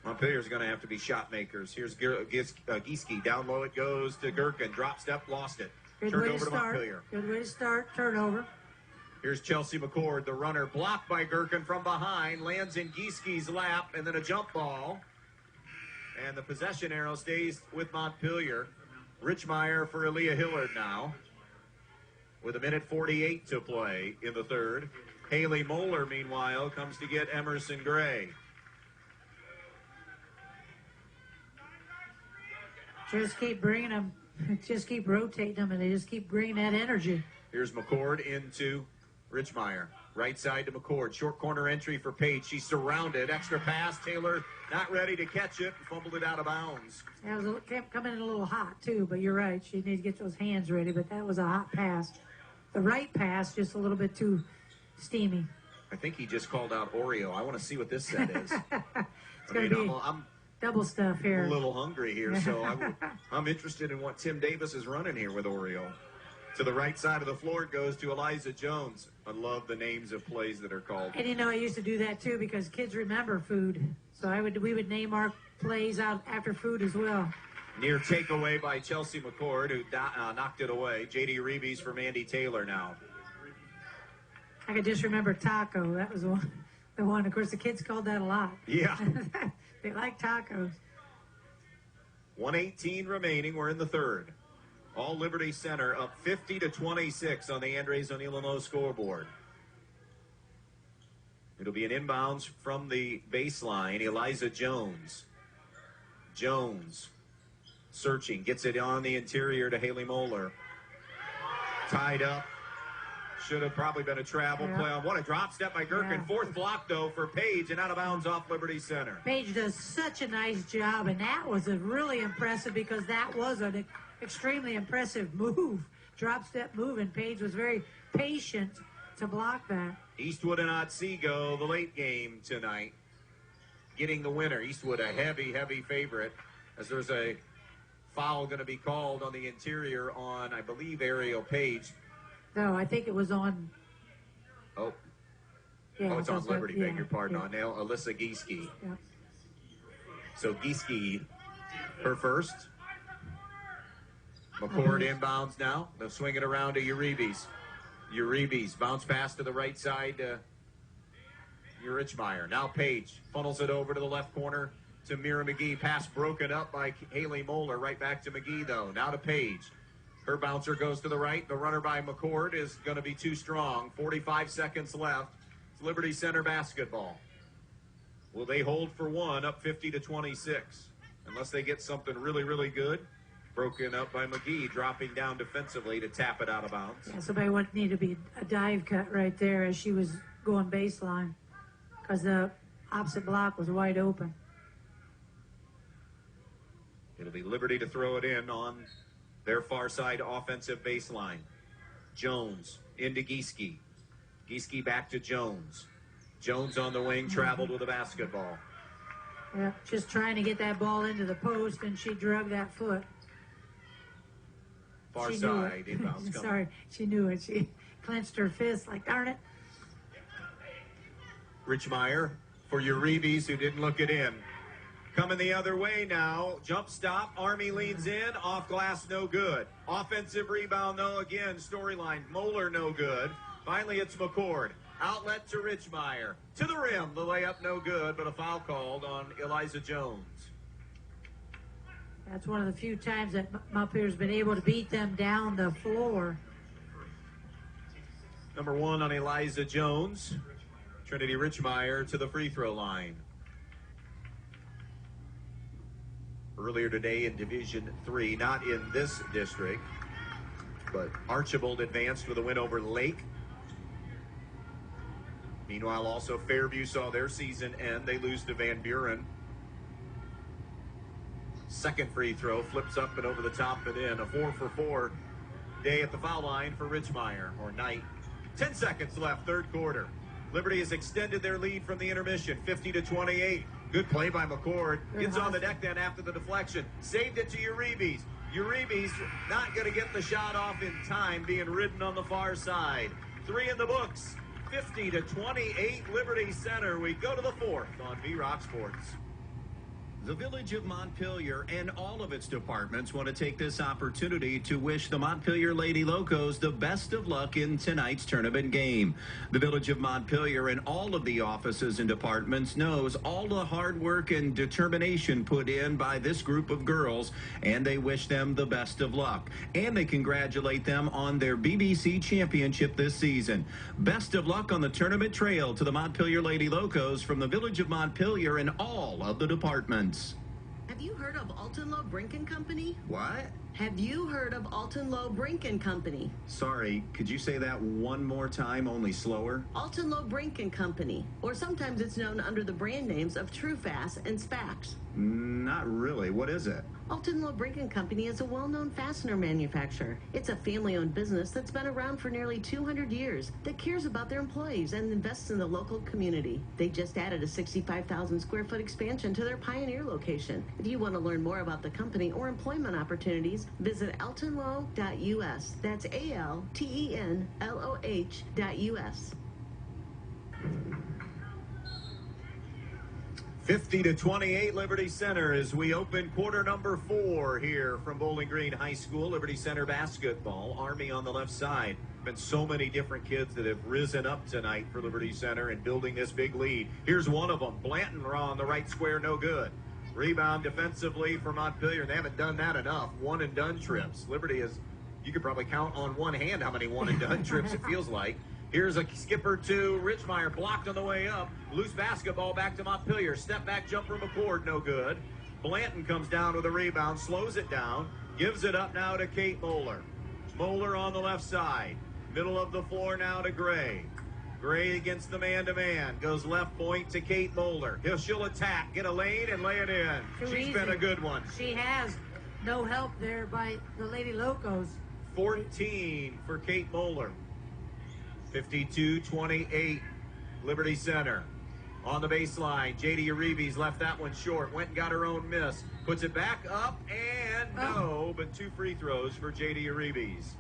Montpelier's going to have to be shot makers. Here's Gieske. Down low it goes to Gherkin. Drop step, lost it. Good Turned way to over to start. Montpelier. Good way to start. Turnover. Here's Chelsea McCord, the runner, blocked by Gherkin from behind, lands in Gieske's lap, and then a jump ball. And the possession arrow stays with Montpelier. Richmeyer for Aaliyah Hillard now, with 1:48 to play in the third. Haley Moeller, meanwhile, comes to get Emerson Gray. Just keep bringing them. Just keep rotating them, and they just keep bringing that energy. Here's McCord into Richmeyer. Right side to McCord. Short corner entry for Page. She's surrounded. Extra pass. Taylor not ready to catch it. Fumbled it out of bounds. That was coming in a little hot, too, but you're right. She needs to get those hands ready, but that was a hot pass. The right pass, just a little bit too steamy. I think he just called out Oreo. I want to see what this set is. It's going to be I'm double stuff here. A little hungry here, so I'm interested in what Tim Davis is running here with Oreo. To the right side of the floor it goes to Eliza Jones. I love the names of plays that are called. And I used to do that too because kids remember food. So we would name our plays out after food as well. Near takeaway by Chelsea McCord, who knocked it away. J.D. Reeves for Mandy Taylor now. I could just remember taco. That was the one. Of course, the kids called that a lot. Yeah. They like tacos. 1:18 remaining. We're in the third. All Liberty Center up 50-26 on the Andres O'Neill scoreboard. It'll be an inbounds from the baseline. Eliza Jones. Jones searching. Gets it on the interior to Haley Moeller. Tied up. Should have probably been a travel play on. What a drop step by Gherkin. Yeah. Fourth block, though, for Page and out of bounds off Liberty Center. Page does such a nice job, and that was a really impressive because that was an extremely impressive move. Drop step move, and Page was very patient to block that. Eastwood and Otsego, the late game tonight, getting the winner. Eastwood, a heavy, heavy favorite, as there's a foul going to be called on the interior on, I believe, Ariel Page. No, I think it was on. Oh. Yeah, it's on Liberty, beg your pardon, yeah. on now Alyssa Gieske. Yeah. So Gieske, her first. McCord inbounds now. They'll swing it around to Uribe. Uribe bounce pass to the right side to Richmeyer. Now Page funnels it over to the left corner to Mira McGee. Pass broken up by Haley Moeller. Right back to McGee, though. Now to Page. Her bouncer goes to the right. The runner by McCord is going to be too strong. 45 seconds left. It's Liberty Center basketball. Will they hold for one up 50-26? Unless they get something really, really good. Broken up by McGee, dropping down defensively to tap it out of bounds. Yeah, somebody would need to be a dive cut right there as she was going baseline because the opposite block was wide open. It'll be Liberty to throw it in on their far side offensive baseline. Jones into Gieske. Gieske back to Jones. Jones on the wing, traveled with a basketball. Yeah, just trying to get that ball into the post, and she drug that foot. Far she side, inbounds coming. Sorry, she knew it. She clenched her fist like, darn it. Richmeyer for Uribe, who didn't look it in. Coming the other way now. Jump stop. Army leans in. Off glass, no good. Offensive rebound, though, again, storyline. Moeller, no good. Finally, it's McCord. Outlet to Richmeyer. To the rim. The layup, no good, but a foul called on Eliza Jones. That's one of the few times that Montpelier's been able to beat them down the floor. Number one on Eliza Jones. Trinity Richmeyer to the free throw line. Earlier today in Division III, not in this district, but Archibald advanced with a win over Lake. Meanwhile, also Fairview saw their season end. They lose to Van Buren. Second free throw, flips up and over the top and in. A 4-for-4 day at the foul line for Richmeyer, or Knight. 10 seconds left, third quarter. Liberty has extended their lead from the intermission, 50-28. Good play by McCord. Gets on the deck then after the deflection. Saved it to Uribe. Uribe's not going to get the shot off in time, being ridden on the far side. 3 in the books. 50-28 Liberty Center. We go to the fourth on V-Rock Sports. The Village of Montpelier and all of its departments want to take this opportunity to wish the Montpelier Lady Locos the best of luck in tonight's tournament game. The Village of Montpelier and all of the offices and departments knows all the hard work and determination put in by this group of girls, and they wish them the best of luck. And they congratulate them on their BBC championship this season. Best of luck on the tournament trail to the Montpelier Lady Locos from the Village of Montpelier and all of the departments. Have you heard of Alton Lowe Brink & Company? What? Have you heard of Alton Lowe Brink & Company? Sorry, could you say that one more time, only slower? Alton Lowe Brink & Company, or sometimes it's known under the brand names of TrueFast and Spax. Not really. What is it? Alton Lowe Brink & Company is a well-known fastener manufacturer. It's a family-owned business that's been around for nearly 200 years, that cares about their employees and invests in the local community. They just added a 65,000 square foot expansion to their Pioneer location. If you want to learn more about the company or employment opportunities, visit altonlow.us. That's ALTENLOH.us. 50-28 Liberty Center as we open quarter number 4 here from Bowling Green High School. Liberty Center basketball. Army on the left side. Been so many different kids that have risen up tonight for Liberty Center and building this big lead. Here's one of them. Blanton on the right square, no good. Rebound defensively for Montpelier. They haven't done that enough. One and done trips. Liberty is, you could probably count on one hand how many one and done trips it feels like. Here's a skipper to Richmeyer, blocked on the way up. Loose basketball back to Montpelier. Step back jumper McCord, no good. Blanton comes down with a rebound, slows it down, gives it up now to Kate Moeller. Moeller on the left side. Middle of the floor now to Gray. Gray against the man-to-man. Goes left point to Kate Moeller. She'll attack, get a lane, and lay it in. She's been a good one. She has. No help there by the Lady Locos. 14 for Kate Moeller. 52-28, Liberty Center. On the baseline, J.D. Uribe's left that one short. Went and got her own miss. Puts it back up, and no, but 2 free throws for J.D. Uribe's.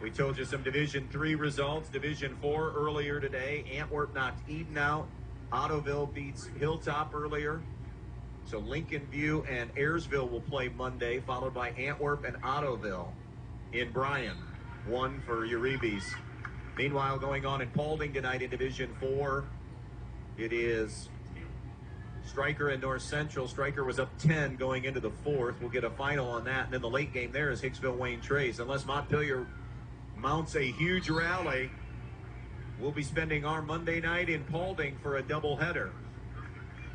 We told you some Division III results. Division IV earlier today. Antwerp knocked Eden out. Ottoville beats Hilltop earlier. So Lincoln View and Ayersville will play Monday, followed by Antwerp and Ottoville in Bryan. 1 for Uribe's. Meanwhile, going on in Paulding tonight in Division IV, it is Stryker and North Central. Stryker was up 10 going into the 4th. We'll get a final on that. And then the late game there is Hicksville-Wayne Trace. Unless Montpelier mounts a huge rally, we'll be spending our Monday night in Paulding for a doubleheader,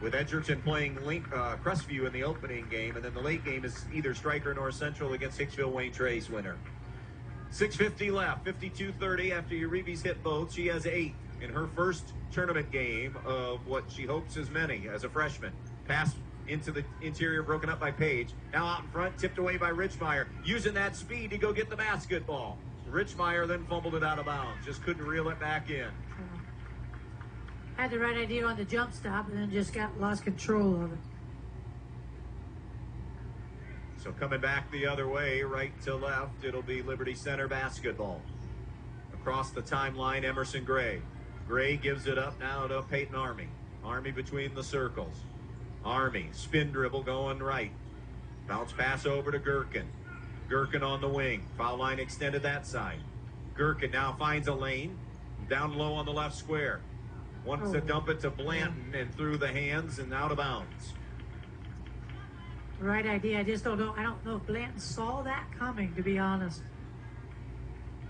with Edgerton playing Crestview in the opening game. And then the late game is either Stryker or North Central against Hicksville-Wayne Trace winner. 6:50 left, 52-30 after Uribe's hit both. She has 8 in her first tournament game of what she hopes is many as a freshman. Pass into the interior, broken up by Page. Now out in front, tipped away by Richmeyer, using that speed to go get the basketball. Richmeyer then fumbled it out of bounds, just couldn't reel it back in. Had the right idea on the jump stop and then just lost control of it. So coming back the other way, right to left, it'll be Liberty Center basketball. Across the timeline, Emerson Gray. Gray gives it up now to Peyton Army. Army between the circles. Army, spin dribble going right. Bounce pass over to Gherkin. Gherkin on the wing. Foul line extended that side. Gherkin now finds a lane. Down low on the left square. Wants to dump it to Blanton and through the hands and out of bounds. Right idea. I just don't know. I don't know if Blanton saw that coming, to be honest.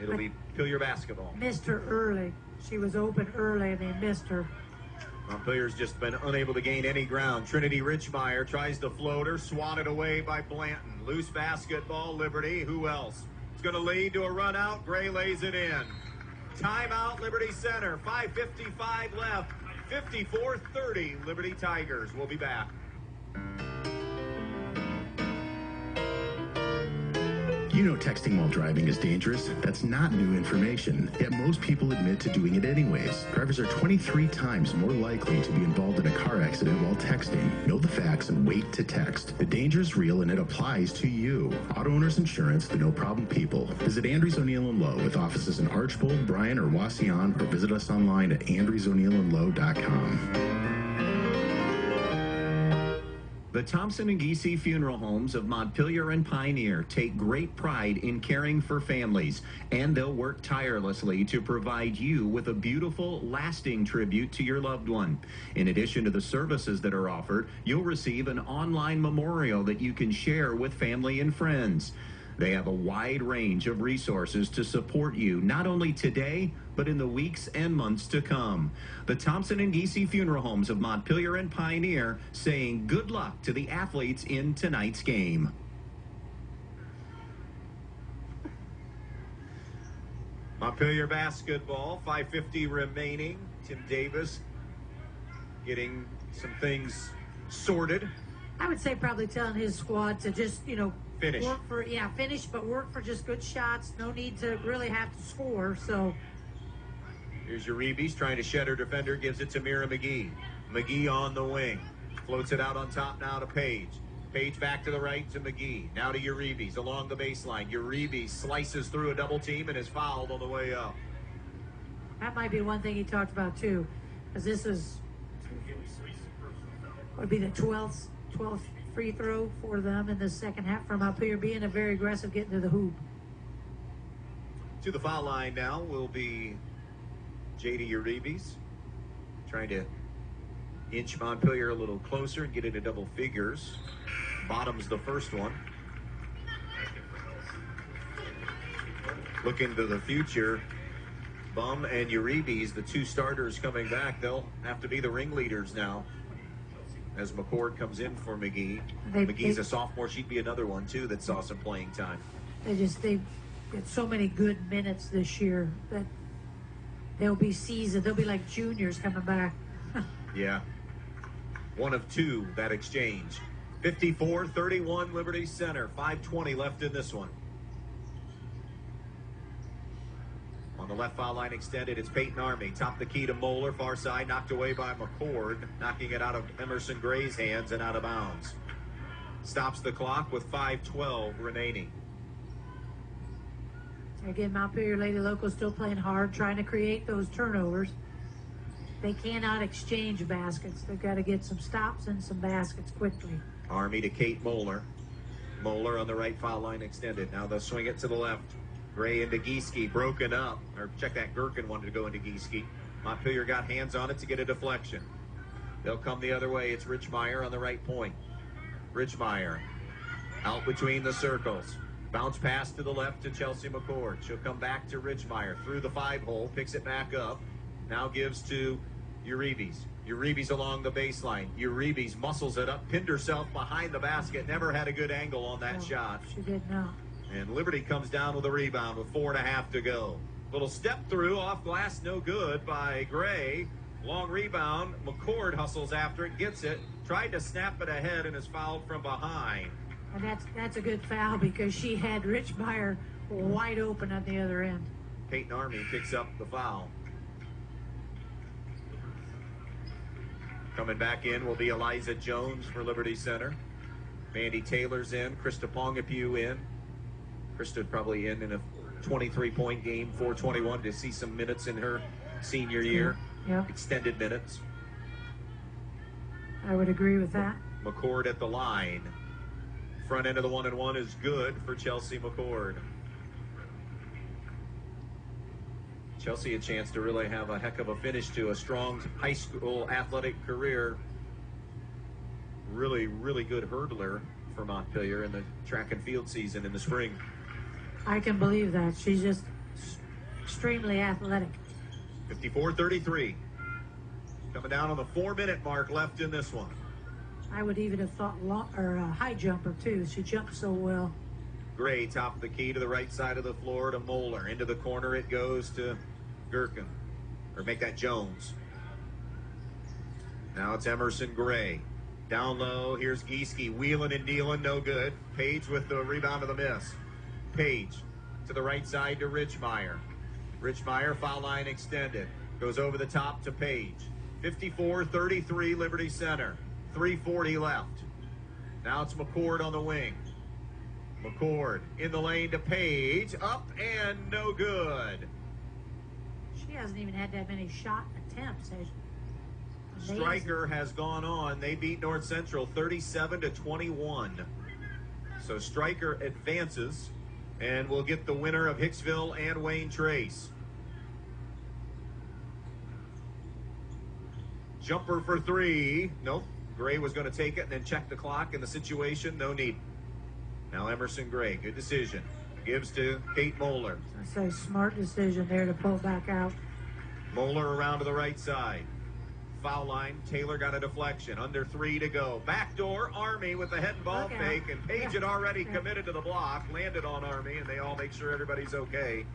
It'll be Montpelier basketball. Missed her early. She was open early and they missed her. Montpelier's just been unable to gain any ground. Trinity Richmeyer tries the floater, swatted away by Blanton. Loose basketball, Liberty. Who else? It's going to lead to a run out. Gray lays it in. Timeout, Liberty Center. 5:55 left. 54-30, Liberty Tigers. We'll be back. You know texting while driving is dangerous. That's not new information, yet most people admit to doing it anyways. Drivers are 23 times more likely to be involved in a car accident while texting. Know the facts and wait to text. The danger is real and it applies to you. Auto Owners Insurance, the no problem people. Visit Andrews O'Neill & Lowe with offices in Archbold, Bryan, or Wauseon, or visit us online at andrewsoneillandlowe.com. The Thompson and Giese Funeral Homes of Montpelier and Pioneer take great pride in caring for families, and they'll work tirelessly to provide you with a beautiful, lasting tribute to your loved one. In addition to the services that are offered, you'll receive an online memorial that you can share with family and friends. They have a wide range of resources to support you, not only today, but in the weeks and months to come. The Thompson and Giese Funeral Homes of Montpelier and Pioneer saying good luck to the athletes in tonight's game. Montpelier basketball, 5:50 remaining. Tim Davis getting some things sorted. I would say probably telling his squad to just, finish. Finish, but work for just good shots. No need to really have to score. So here's Uribe's trying to shed her defender, gives it to Mira McGee. McGee on the wing. Floats it out on top now to Page. Page back to the right to McGee. Now to Uribe's along the baseline. Uribe slices through a double team and is fouled on the way up. that might be one thing he talked about too, because this would be the 12th free throw for them in the second half from up here, being a very aggressive, getting to the hoop. To the foul line now will be J.D. Uribe's, trying to inch Montpelier a little closer and get into double figures. Bottoms the first one. Looking to the future, Bum and Uribe's, the two starters coming back, they'll have to be the ringleaders now as McCord comes in for McGee. McGee's a sophomore. She'd be another one, too, that saw some playing time. They get so many good minutes this year that they'll be seasoned. They'll be like juniors coming back. Yeah. One of two, that exchange. 54-31 Liberty Center. 5:20 left in this one. On the left foul line extended, it's Peyton Army. Top the key to Moeller, far side, knocked away by McCord, knocking it out of Emerson Gray's hands and out of bounds. Stops the clock with 5:12 remaining. Again, Montpelier Lady Locals still playing hard, trying to create those turnovers. They cannot exchange baskets. They've got to get some stops and some baskets quickly. Army to Kate Moeller. Moeller on the right foul line extended. Now they'll swing it to the left. Gray into Giese, broken up. Or check that, Gherkin wanted to go into Giese. Montpelier got hands on it to get a deflection. They'll come the other way. It's Richmeyer on the right point. Richmeyer out between the circles. Bounce pass to the left to Chelsea McCord. She'll come back to Richmeyer through the 5-hole, picks it back up. Now gives to Uribe's. Uribe's along the baseline. Uribe's muscles it up, pinned herself behind the basket. Never had a good angle on that shot. She did not. And Liberty comes down with a rebound with 4.5 to go. Little step through off glass, no good by Gray. Long rebound. McCord hustles after it, gets it. Tried to snap it ahead and is fouled from behind. And that's a good foul because she had Richmeyer wide open at the other end. Peyton Army picks up the foul. Coming back in will be Eliza Jones for Liberty Center. Mandy Taylor's in. Krista Pongapew in. Krista probably in a 23-point game, 4:21 to see some minutes in her senior year. Yeah. Extended minutes. I would agree with that. McCord at the line. Front end of the 1-and-1 is good for Chelsea McCord. Chelsea a chance to really have a heck of a finish to a strong high school athletic career. Really, really good hurdler for Montpelier in the track and field season in the spring. I can believe that. She's just extremely athletic. 54-33. Coming down on the 4-minute mark left in this one. I would even have thought high jumper too. She jumped so well. Gray, top of the key to the right side of the floor to Moeller. Into the corner it goes to Gherkin. Or make that Jones. Now it's Emerson Gray. Down low, here's Giese. Wheeling and dealing, no good. Page with the rebound of the miss. Page to the right side to Richmeyer. Richmeyer, foul line extended. Goes over the top to Page. 54-33 Liberty Center. 3:40 left. Now it's McCord on the wing. McCord in the lane to Page. Up and no good. She hasn't even had that many shot attempts. Stryker has gone on. They beat North Central 37-21. So Stryker advances, and we'll get the winner of Hicksville and Wayne Trace. Jumper for three. Nope. Gray was going to take it and then check the clock in the situation. No need. Now Emerson Gray. Good decision. Gives to Kate Moeller. That's a smart decision there to pull back out. Moeller around to the right side. Foul line. Taylor got a deflection. Under 3 to go. Backdoor. Army with the head and ball fake. And Page had already committed to the block. Landed on Army, and they all make sure everybody's okay.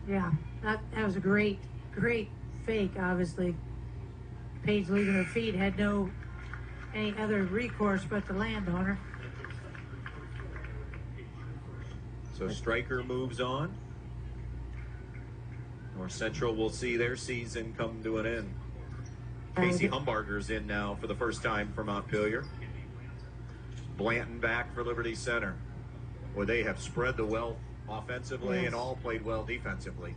Yeah, that was a great fake, obviously. Page leaving her feet, had any other recourse but to land on her. So Stryker moves on. North Central will see their season come to an end. Casey Humbarger's in now for the first time for Montpelier. Blanton back for Liberty Center. Boy, they have spread the wealth offensively and all played well defensively.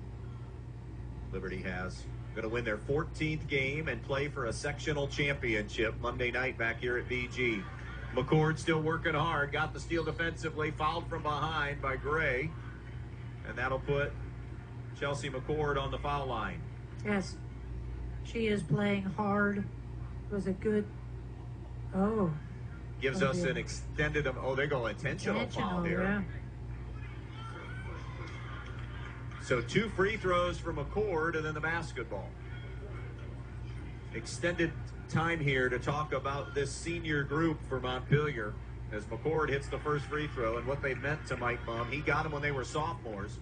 Liberty has. Going to win their 14th game and play for a sectional championship Monday night back here at VG. McCord still working hard. Got the steal defensively. Fouled from behind by Gray. And that'll put Chelsea McCord on the foul line. Yes. She is playing hard. It was a good... Gives us an extended... they go intentional foul here. Yeah. So 2 free throws for McCord and then the basketball. Extended time here to talk about this senior group for Montpelier as McCord hits the first free throw and what they meant to Mike Bum. He got them when they were sophomores.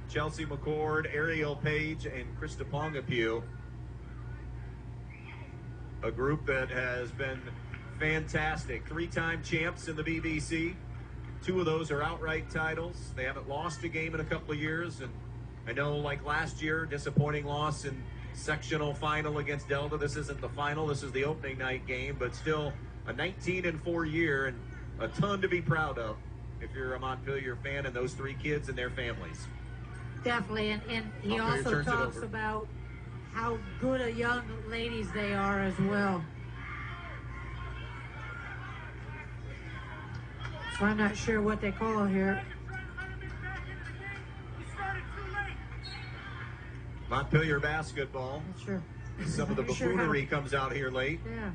Chelsea McCord, Ariel Page, and Krista Pongapew. A group that has been fantastic. 3-time champs in the BBC. 2 of those are outright titles. They haven't lost a game in a couple of years. And I know, like last year, disappointing loss in sectional final against Delta. This isn't the final. This is the opening night game. But still a 19-4 year and a ton to be proud of if you're a Montpelier fan and those 3 kids and their families. Definitely, and he also talks about how good a young ladies they are as well. So I'm not sure what they call here. Montpelier basketball. Sure. Some of the buffoonery comes out here late. Yeah.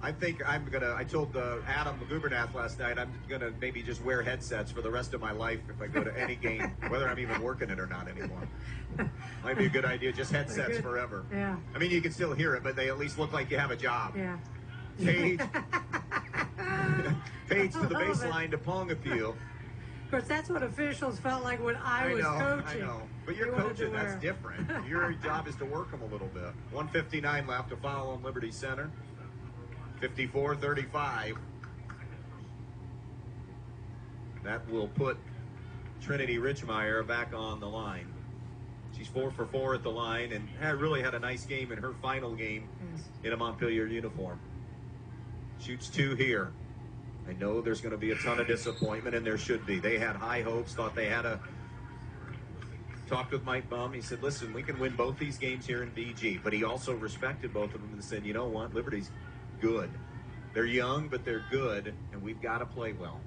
I think I told Adam Gubernath last night, I'm going to maybe just wear headsets for the rest of my life if I go to any game, whether I'm even working it or not anymore. Might be a good idea, just headsets forever. Yeah. I mean, you can still hear it, but they at least look like you have a job. Yeah. Page to the baseline to Pongapew. Of course, that's what officials felt like when I was coaching. I know. But you're coaching, that's different. Your job is to work them a little bit. 1:59 left to foul on Liberty Center. 54-35. That will put Trinity Richmeyer back on the line. She's 4 for 4 at the line and really had a nice game in her final game in a Montpelier uniform. Shoots 2 here. I know there's going to be a ton of disappointment, and there should be. They had high hopes, thought they had talked with Mike Bum. He said, listen, we can win both these games here in VG. But he also respected both of them and said, you know what, Liberty's good. They're young, but they're good, and we've got to play well.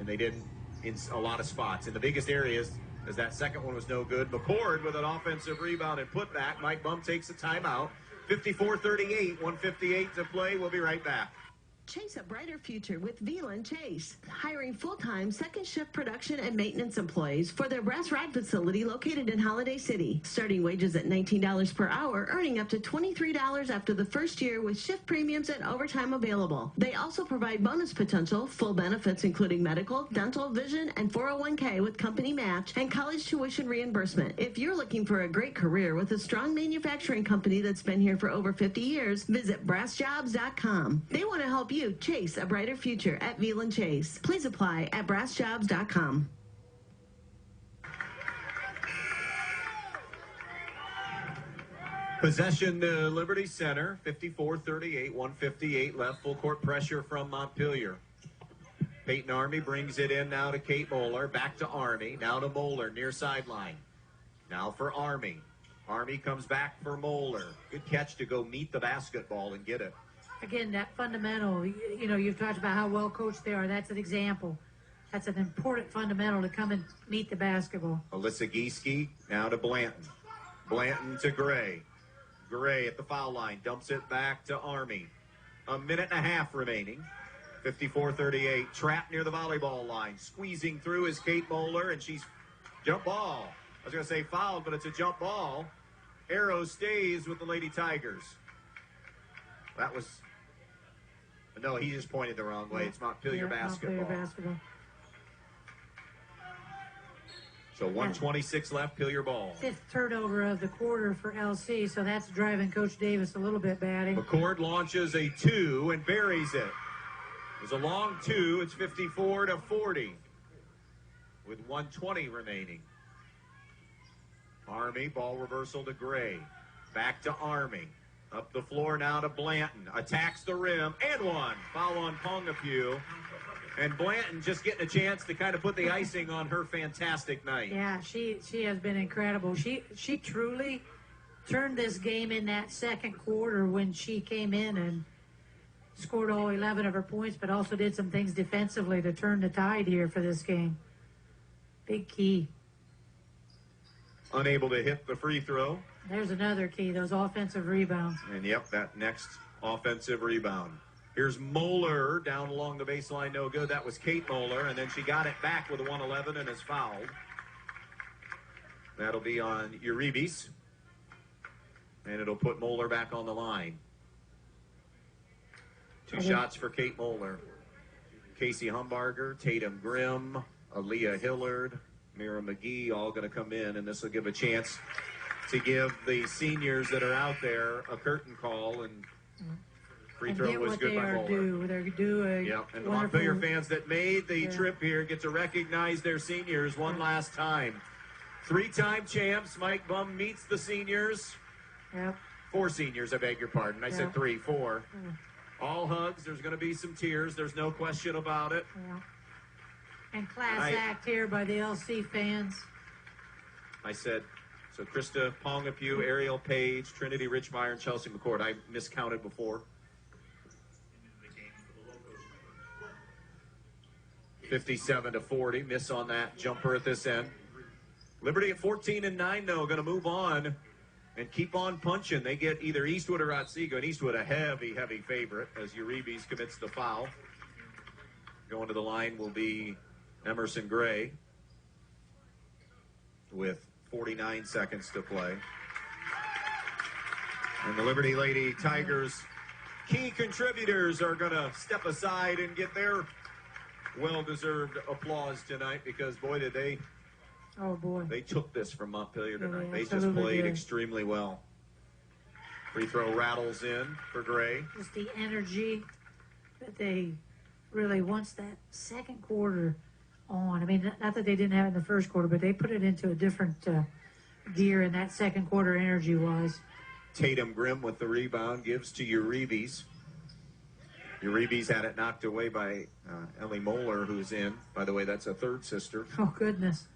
And they did in a lot of spots. In the biggest areas, as that second one was no good. McCord with an offensive rebound and putback. Mike Bum takes a timeout. 54-38, 1:58 to play. We'll be right back. Chase a brighter future with Velan Chase, hiring full-time second shift production and maintenance employees for their brass rod facility located in Holiday City. Starting wages at $19 per hour, earning up to $23 after the first year with shift premiums and overtime available. They also provide bonus potential, full benefits including medical, dental, vision, and 401k with company match and college tuition reimbursement. If you're looking for a great career with a strong manufacturing company that's been here for over 50 years, visit brassjobs.com. They want to help you chase a brighter future at Velan Chase. Please apply at brassjobs.com. Possession to Liberty Center, 54-38, 1:58 left. Full court pressure from Montpelier. Peyton Army brings it in now to Kate Moeller. Back to Army. Now to Moeller near sideline. Now for Army. Army comes back for Moeller. Good catch to go meet the basketball and get it. Again, that fundamental, you've talked about how well coached they are. That's an example. That's an important fundamental to come and meet the basketball. Alyssa Gieske now to Blanton. Blanton to Gray. Gray at the foul line. Dumps it back to Army. A minute and a half remaining. 54-38. Trapped near the volleyball line. Squeezing through is Kate Moeller, and she's jump ball. I was going to say fouled, but it's a jump ball. Arrow stays with the Lady Tigers. That was... No, he just pointed the wrong way. It's Montpelier basketball. Montpelier basketball. So 1:26 left, Pillier ball. 5th turnover of the quarter for LC, so that's driving Coach Davis a little bit batty. McCord launches a 2 and buries it. It was a long 2. It's 54-40 with 1:20 remaining. Army, ball reversal to Gray. Back to Army. Up the floor now to Blanton. Attacks the rim and one. Foul on Pongapew. And Blanton just getting a chance to kind of put the icing on her fantastic night. Yeah, she has been incredible. She truly turned this game in that second quarter when she came in and scored all 11 of her points, but also did some things defensively to turn the tide here for this game. Big key. Unable to hit the free throw. There's another key, those offensive rebounds. And yep, that next offensive rebound. Here's Moeller down along the baseline, no good. That was Kate Moeller, and then she got it back with a 111 and is fouled. That'll be on Uribe, and it'll put Moeller back on the line. 2 shots for Kate Moeller. Casey Humbarger, Tatum Grimm, Aaliyah Hillard, Mira McGee, all going to come in, and this will give a chance to give the seniors that are out there a curtain call, and free throw was good by Moeller. They're due. Yep, and the Montpelier fans that made the trip here get to recognize their seniors one last time. 3-time champs, Mike Bum meets the seniors. Yep. 4 seniors, I beg your pardon. I said 3, 4. All hugs. There's going to be some tears. There's no question about it. Yeah. And class act here by the LC fans. I said, so Krista Pongapew, Ariel Page, Trinity Richmeyer, and Chelsea McCord. I miscounted before. 57-40. Miss on that jumper at this end. Liberty at 14-9, though, going to move on and keep on punching. They get either Eastwood or Otsego, and Eastwood a heavy, heavy favorite as Uribe commits the foul. Going to the line will be Emerson Gray with 49 seconds to play. And the Liberty Lady Tigers key contributors are going to step aside and get their well-deserved applause tonight because, boy, did they... Oh, boy. They took this from Montpelier tonight. Yeah, they just played extremely well. Free throw rattles in for Gray. Just the energy that they really, once that second quarter on, I mean, not that they didn't have it in the first quarter, but they put it into a different gear in that second quarter energy-wise. Tatum Grimm with the rebound gives to Uribe. Uribe's had it knocked away by Ellie Moeller, who's in. By the way, that's a third sister. Oh, goodness.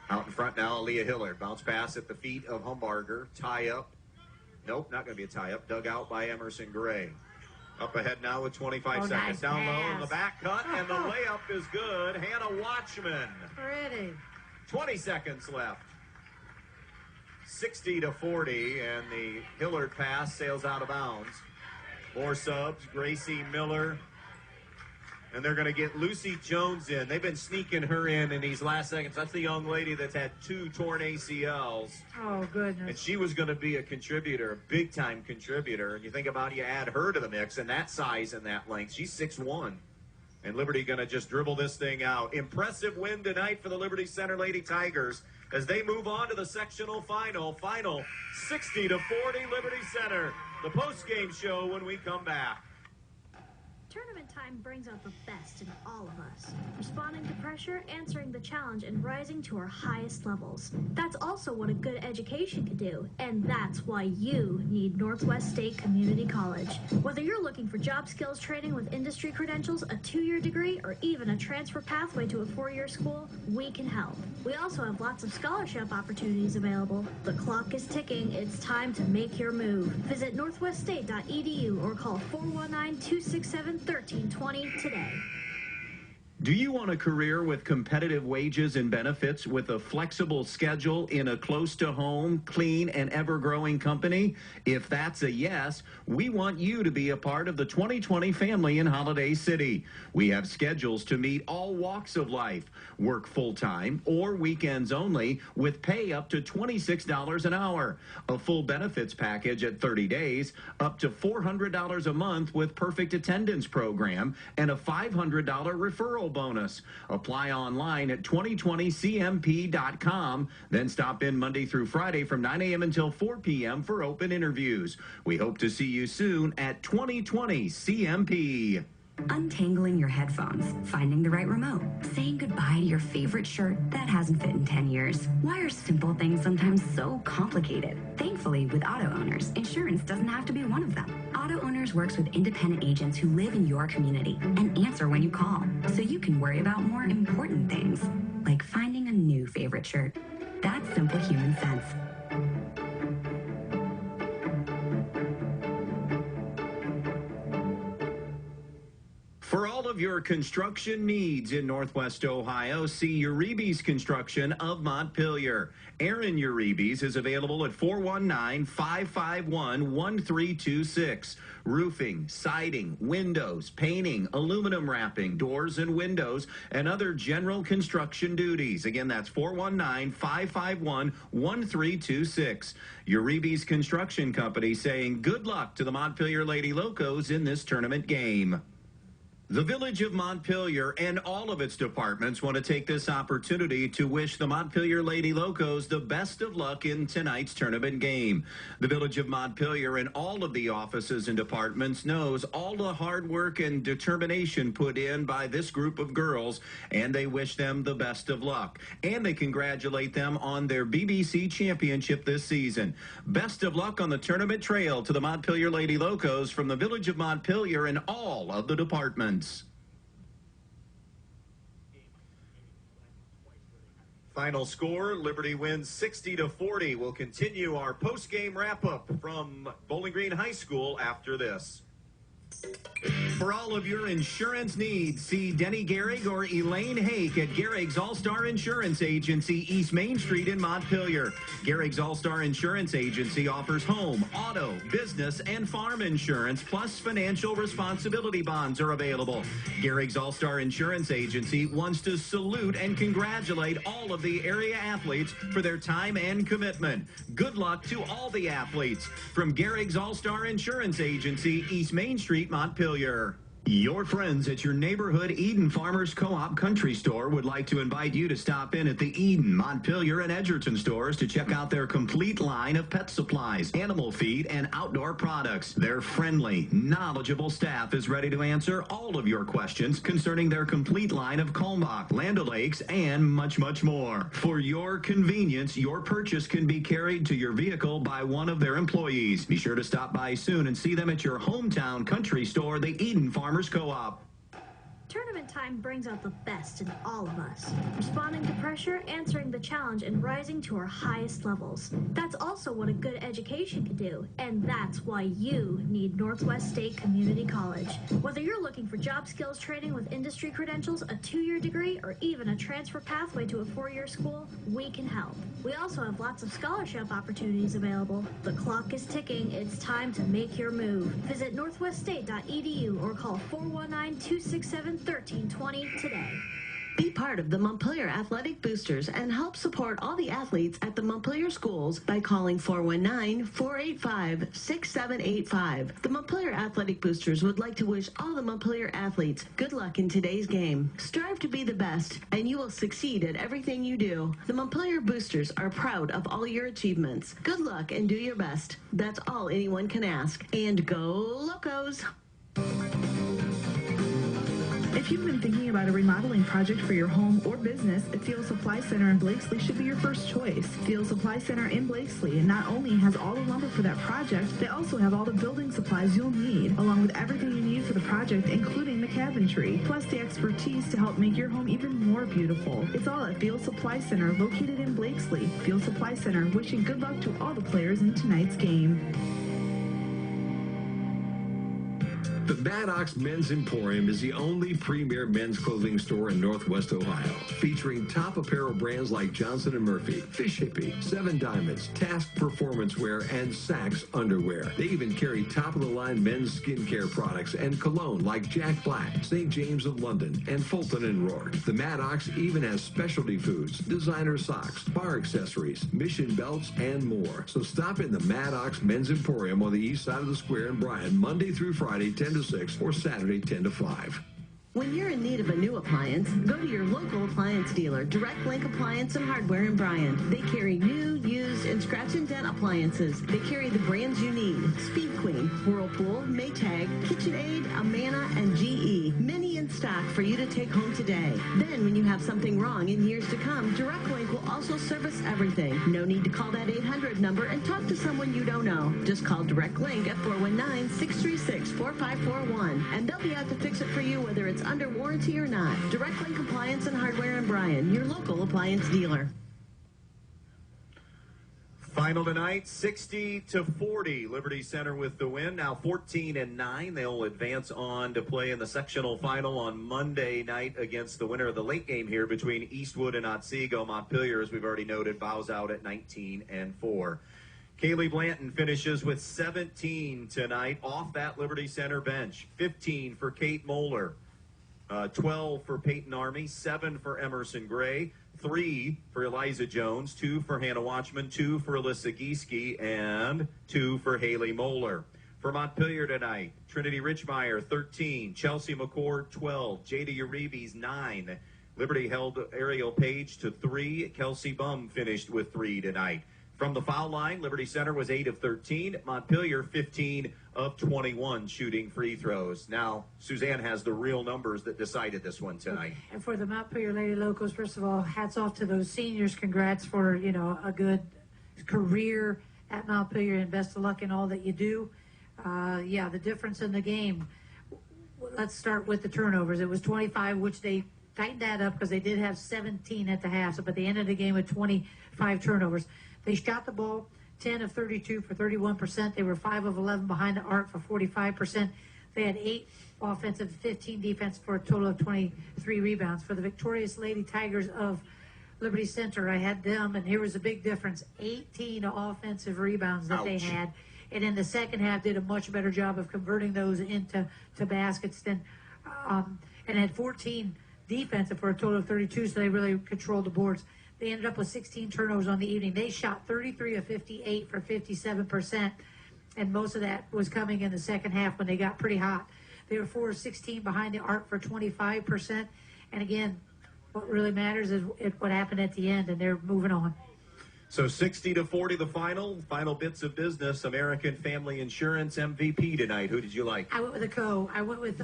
Out in front now, Aaliyah Hillard. Bounce pass at the feet of Humbarger. Tie up. Nope, not going to be a tie up. Dug out by Emerson Gray. Up ahead now with 25 seconds. Nice down pass. low in the back cut, and the layup is good. Hannah Watchman. Pretty. 20 seconds left. 60-40, and the Hillard pass sails out of bounds. More subs, Gracie Miller. And they're going to get Lucy Jones in. They've been sneaking her in these last seconds. That's the young lady that's had 2 torn ACLs. Oh, goodness. And she was going to be a contributor, a big-time contributor. And you think about it, you add her to the mix, and that size and that length. She's 6'1". And Liberty going to just dribble this thing out. Impressive win tonight for the Liberty Center Lady Tigers as they move on to the sectional final. Final 60-40 Liberty Center. The post-game show when we come back. Tournament time brings out the best in all of us. responding to pressure, answering the challenge, and rising to our highest levels. That's also what a good education can do, and that's why you need Northwest State Community College. Whether you're looking for job skills training with industry credentials, a 2-year degree, or even a transfer pathway to a 4-year school, we can help. We also have lots of scholarship opportunities available. The clock is ticking. It's time to make your move. Visit northweststate.edu or call 419-267-1320 today. Do you want a career with competitive wages and benefits with a flexible schedule in a close-to-home, clean, and ever-growing company? If that's a yes, we want you to be a part of the 2020 family in Holiday City. We have schedules to meet all walks of life. Work full-time or weekends only with pay up to $26 an hour. A full benefits package at 30 days, up to $400 a month with perfect attendance program, and a $500 referral bonus. Apply online at 2020cmp.com, then stop in Monday through Friday from 9 a.m. until 4 p.m. for open interviews. We hope to see you soon at 2020 CMP. Untangling your headphones, finding the right remote, saying goodbye to your favorite shirt that hasn't fit in 10 years. Why are simple things sometimes so complicated? Thankfully, with auto owners, insurance doesn't have to be one of them. Auto Owners works with independent agents who live in your community and answer when you call, so you can worry about more important things, like finding a new favorite shirt. That's simple human sense. For all of your construction needs in Northwest Ohio, see Uribe's Construction of Montpelier. Aaron Uribe's is available at 419-551-1326. Roofing, siding, windows, painting, aluminum wrapping, doors and windows, and other general construction duties. Again, that's 419-551-1326. Uribe's Construction Company saying good luck to the Montpelier Lady Locos in this tournament game. The Village of Montpelier and all of its departments want to take this opportunity to wish the Montpelier Lady Locos the best of luck in tonight's tournament game. The Village of Montpelier and all of the offices and departments knows all the hard work and determination put in by this group of girls, and they wish them the best of luck. And they congratulate them on their BBC championship this season. Best of luck on the tournament trail to the Montpelier Lady Locos from the Village of Montpelier and all of the departments. Final score, Liberty wins 60-40. We'll continue our post-game wrap-up from Bowling Green High School after this. For all of your insurance needs, see Denny Gehrig or Elaine Hake at Gehrig's All-Star Insurance Agency, East Main Street in Montpelier. Gehrig's All-Star Insurance Agency offers home, auto, business, and farm insurance, plus financial responsibility bonds are available. Gehrig's All-Star Insurance Agency wants to salute and congratulate all of the area athletes for their time and commitment. Good luck to all the athletes. From Gehrig's All-Star Insurance Agency, East Main Street, Montpelier. Your friends at your neighborhood Eden Farmers Co-op Country Store would like to invite you to stop in at the Eden, Montpelier, and Edgerton stores to check out their complete line of pet supplies, animal feed, and outdoor products. Their friendly, knowledgeable staff is ready to answer all of your questions concerning their complete line of Kalmbach, Land O'Lakes, and much, much more. For your convenience, your purchase can be carried to your vehicle by one of their employees. Be sure to stop by soon and see them at your hometown country store, the Eden Farmers Co-op. Tournament time brings out the best in all of us. Responding to pressure, answering the challenge, and rising to our highest levels. That's also what a good education can do, and that's why you need Northwest State Community College. Whether you're looking for job skills training with industry credentials, a 2-year degree, or even a transfer pathway to a 4-year school, we can help. We also have lots of scholarship opportunities available. The clock is ticking. It's time to make your move. Visit northweststate.edu or call 419-267-1320 today. Be part of the Montpelier Athletic Boosters and help support all the athletes at the Montpelier schools by calling 419-485-6785. The Montpelier Athletic Boosters would like to wish all the Montpelier athletes good luck in today's game. Strive to be the best, and you will succeed at everything you do. The Montpelier Boosters are proud of all your achievements. Good luck and do your best. That's all anyone can ask. And go Locos! If you've been thinking about a remodeling project for your home or business, a Field Supply Center in Blakesley should be your first choice. Field Supply Center in Blakesley not only has all the lumber for that project, they also have all the building supplies you'll need, along with everything you need for the project, including the cabinetry, plus the expertise to help make your home even more beautiful. It's all at Field Supply Center, located in Blakesley. Field Supply Center, wishing good luck to all the players in tonight's game. The Maddox Men's Emporium is the only premier men's clothing store in Northwest Ohio, featuring top apparel brands like Johnson & Murphy, Fish Hippie, Seven Diamonds, Task Performance Wear, and Saks Underwear. They even carry top-of-the-line men's skincare products and cologne like Jack Black, St. James of London, and Fulton & Rourke. The Maddox even has specialty foods, designer socks, bar accessories, Mission belts, and more. So stop in the Maddox Men's Emporium on the east side of the square in Bryan, Monday through Friday, 10 to 6, or Saturday, 10 to 5. When you're in need of a new appliance, go to your local appliance dealer, Direct Link Appliance and Hardware in Bryan. They carry new, used, and scratch and dent appliances. They carry the brands you need: Speed Queen, Whirlpool, Maytag, KitchenAid, Amana, and GE. Many in stock for you to take home today. Then, when you have something wrong in years to come, Direct Link will also service everything. No need to call that 800 number and talk to someone you don't know. Just call Direct Link at 419-636-4541, and they'll be out to fix it for you, whether it's under warranty or not. Direct Link Appliance and Hardware in Bryan, your local appliance dealer. Final tonight, 60-40. Liberty Center with the win. Now 14-9. They'll advance on to play in the sectional final on Monday night against the winner of the late game here between Eastwood and Otsego. Montpelier, as we've already noted, bows out at 19-4. Kaylee Blanton finishes with 17 tonight off that Liberty Center bench. 15 for Kate Moeller. 12 for Peyton Army, 7 for Emerson Gray, 3 for Eliza Jones, 2 for Hannah Watchman, 2 for Alyssa Gieske, and 2 for Haley Moeller. For Montpelier tonight, Trinity Richmeyer, 13, Chelsea McCord, 12, Jada Uribe's 9. Liberty held Ariel Page to 3. Kelsey Bum finished with 3 tonight. From the foul line, Liberty Center was 8 of 13. Montpelier, 15 of 21 shooting free throws. Now, Suzanne has the real numbers that decided this one tonight. And for the Montpelier Lady Locos, first of all, hats off to those seniors. Congrats for, a good career at Montpelier, and best of luck in all that you do. The difference in the game. Let's start with the turnovers. It was 25, which they tightened that up because they did have 17 at the half, but they ended the game with 25 turnovers. They shot the ball 10 of 32 for 31%. They were 5 of 11 behind the arc for 45%. They had 8 offensive, 15 defense for a total of 23 rebounds. For the victorious Lady Tigers of Liberty Center, I had them, and here was a big difference: 18 offensive rebounds that they had. And in the second half, did a much better job of converting those into baskets than, and had 14 defensive for a total of 32, so they really controlled the boards. They ended up with 16 turnovers on the evening. They shot 33 of 58 for 57%, and most of that was coming in the second half when they got pretty hot. They were 4 of 16 behind the arc for 25%. And again, what really matters is what happened at the end, and they're moving on. So 60-40 the final bits of business. American Family Insurance MVP tonight. Who did you like? I went with a co. I went with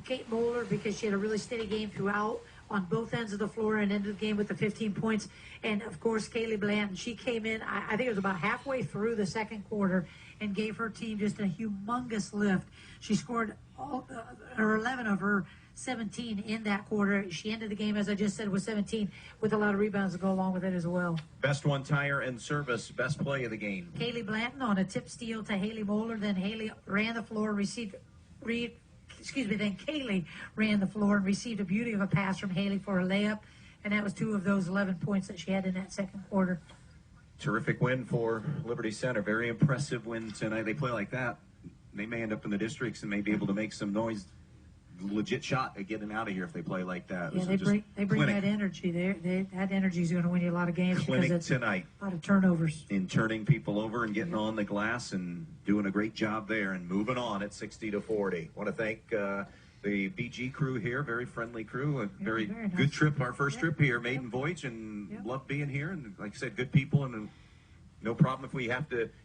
Kate Moeller because she had a really steady game throughout on both ends of the floor and ended the game with the 15 points. And, of course, Kaylee Blanton, she came in, I think it was about halfway through the second quarter, and gave her team just a humongous lift. She scored 11 of her 17 in that quarter. She ended the game, as I just said, with 17, with a lot of rebounds to go along with it as well. Best one tire and service, best play of the game. Kaylee Blanton on a tip steal to Haley Moeller. Then Haley ran the floor, then Kaylee ran the floor and received a beauty of a pass from Haley for a layup, and that was 2 of those 11 points that she had in that second quarter. Terrific win for Liberty Center. Very impressive win tonight. They play like that, they may end up in the districts and may be able to make some noise. Legit shot at getting out of here if they play like that. Yeah, they bring that energy. That energy is going to win you a lot of games clinic because it's tonight. A lot of turnovers. In turning people over and getting on the glass and doing a great job there and moving on at 60-40. Want to thank the BG crew here, very friendly crew, a very nice. good trip, our first trip here, maiden voyage, and love being here. And like I said, good people, and no problem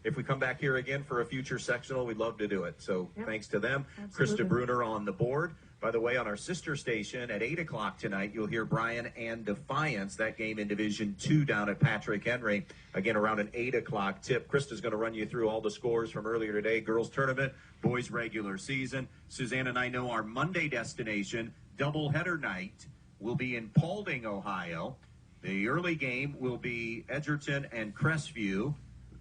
if we come back here again for a future sectional, we'd love to do it. So thanks to them. Absolutely. Krista Bruner on the board. By the way, on our sister station at 8 o'clock tonight, you'll hear Bryan and Defiance, that game in Division 2 down at Patrick Henry. Again, around an 8 o'clock tip. Krista's going to run you through all the scores from earlier today. Girls tournament, boys regular season. Suzanne and I know our Monday destination, doubleheader night, will be in Paulding, Ohio. The early game will be Edgerton and Crestview.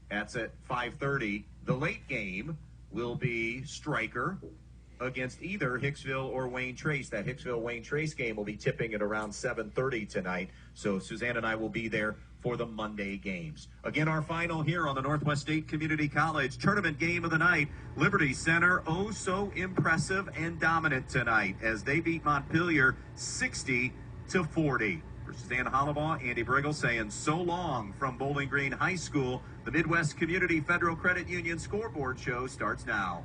That's at 5:30. The late game will be Stryker against either Hicksville or Wayne Trace. That Hicksville-Wayne Trace game will be tipping at around 7:30 tonight. So Suzanne and I will be there for the Monday games. Again, our final here on the Northwest State Community College tournament game of the night. Liberty Center, oh so impressive and dominant tonight as they beat Montpelier 60-40. For Suzanne Hollabaugh, Andy Brigle saying so long from Bowling Green High School. The Midwest Community Federal Credit Union scoreboard show starts now.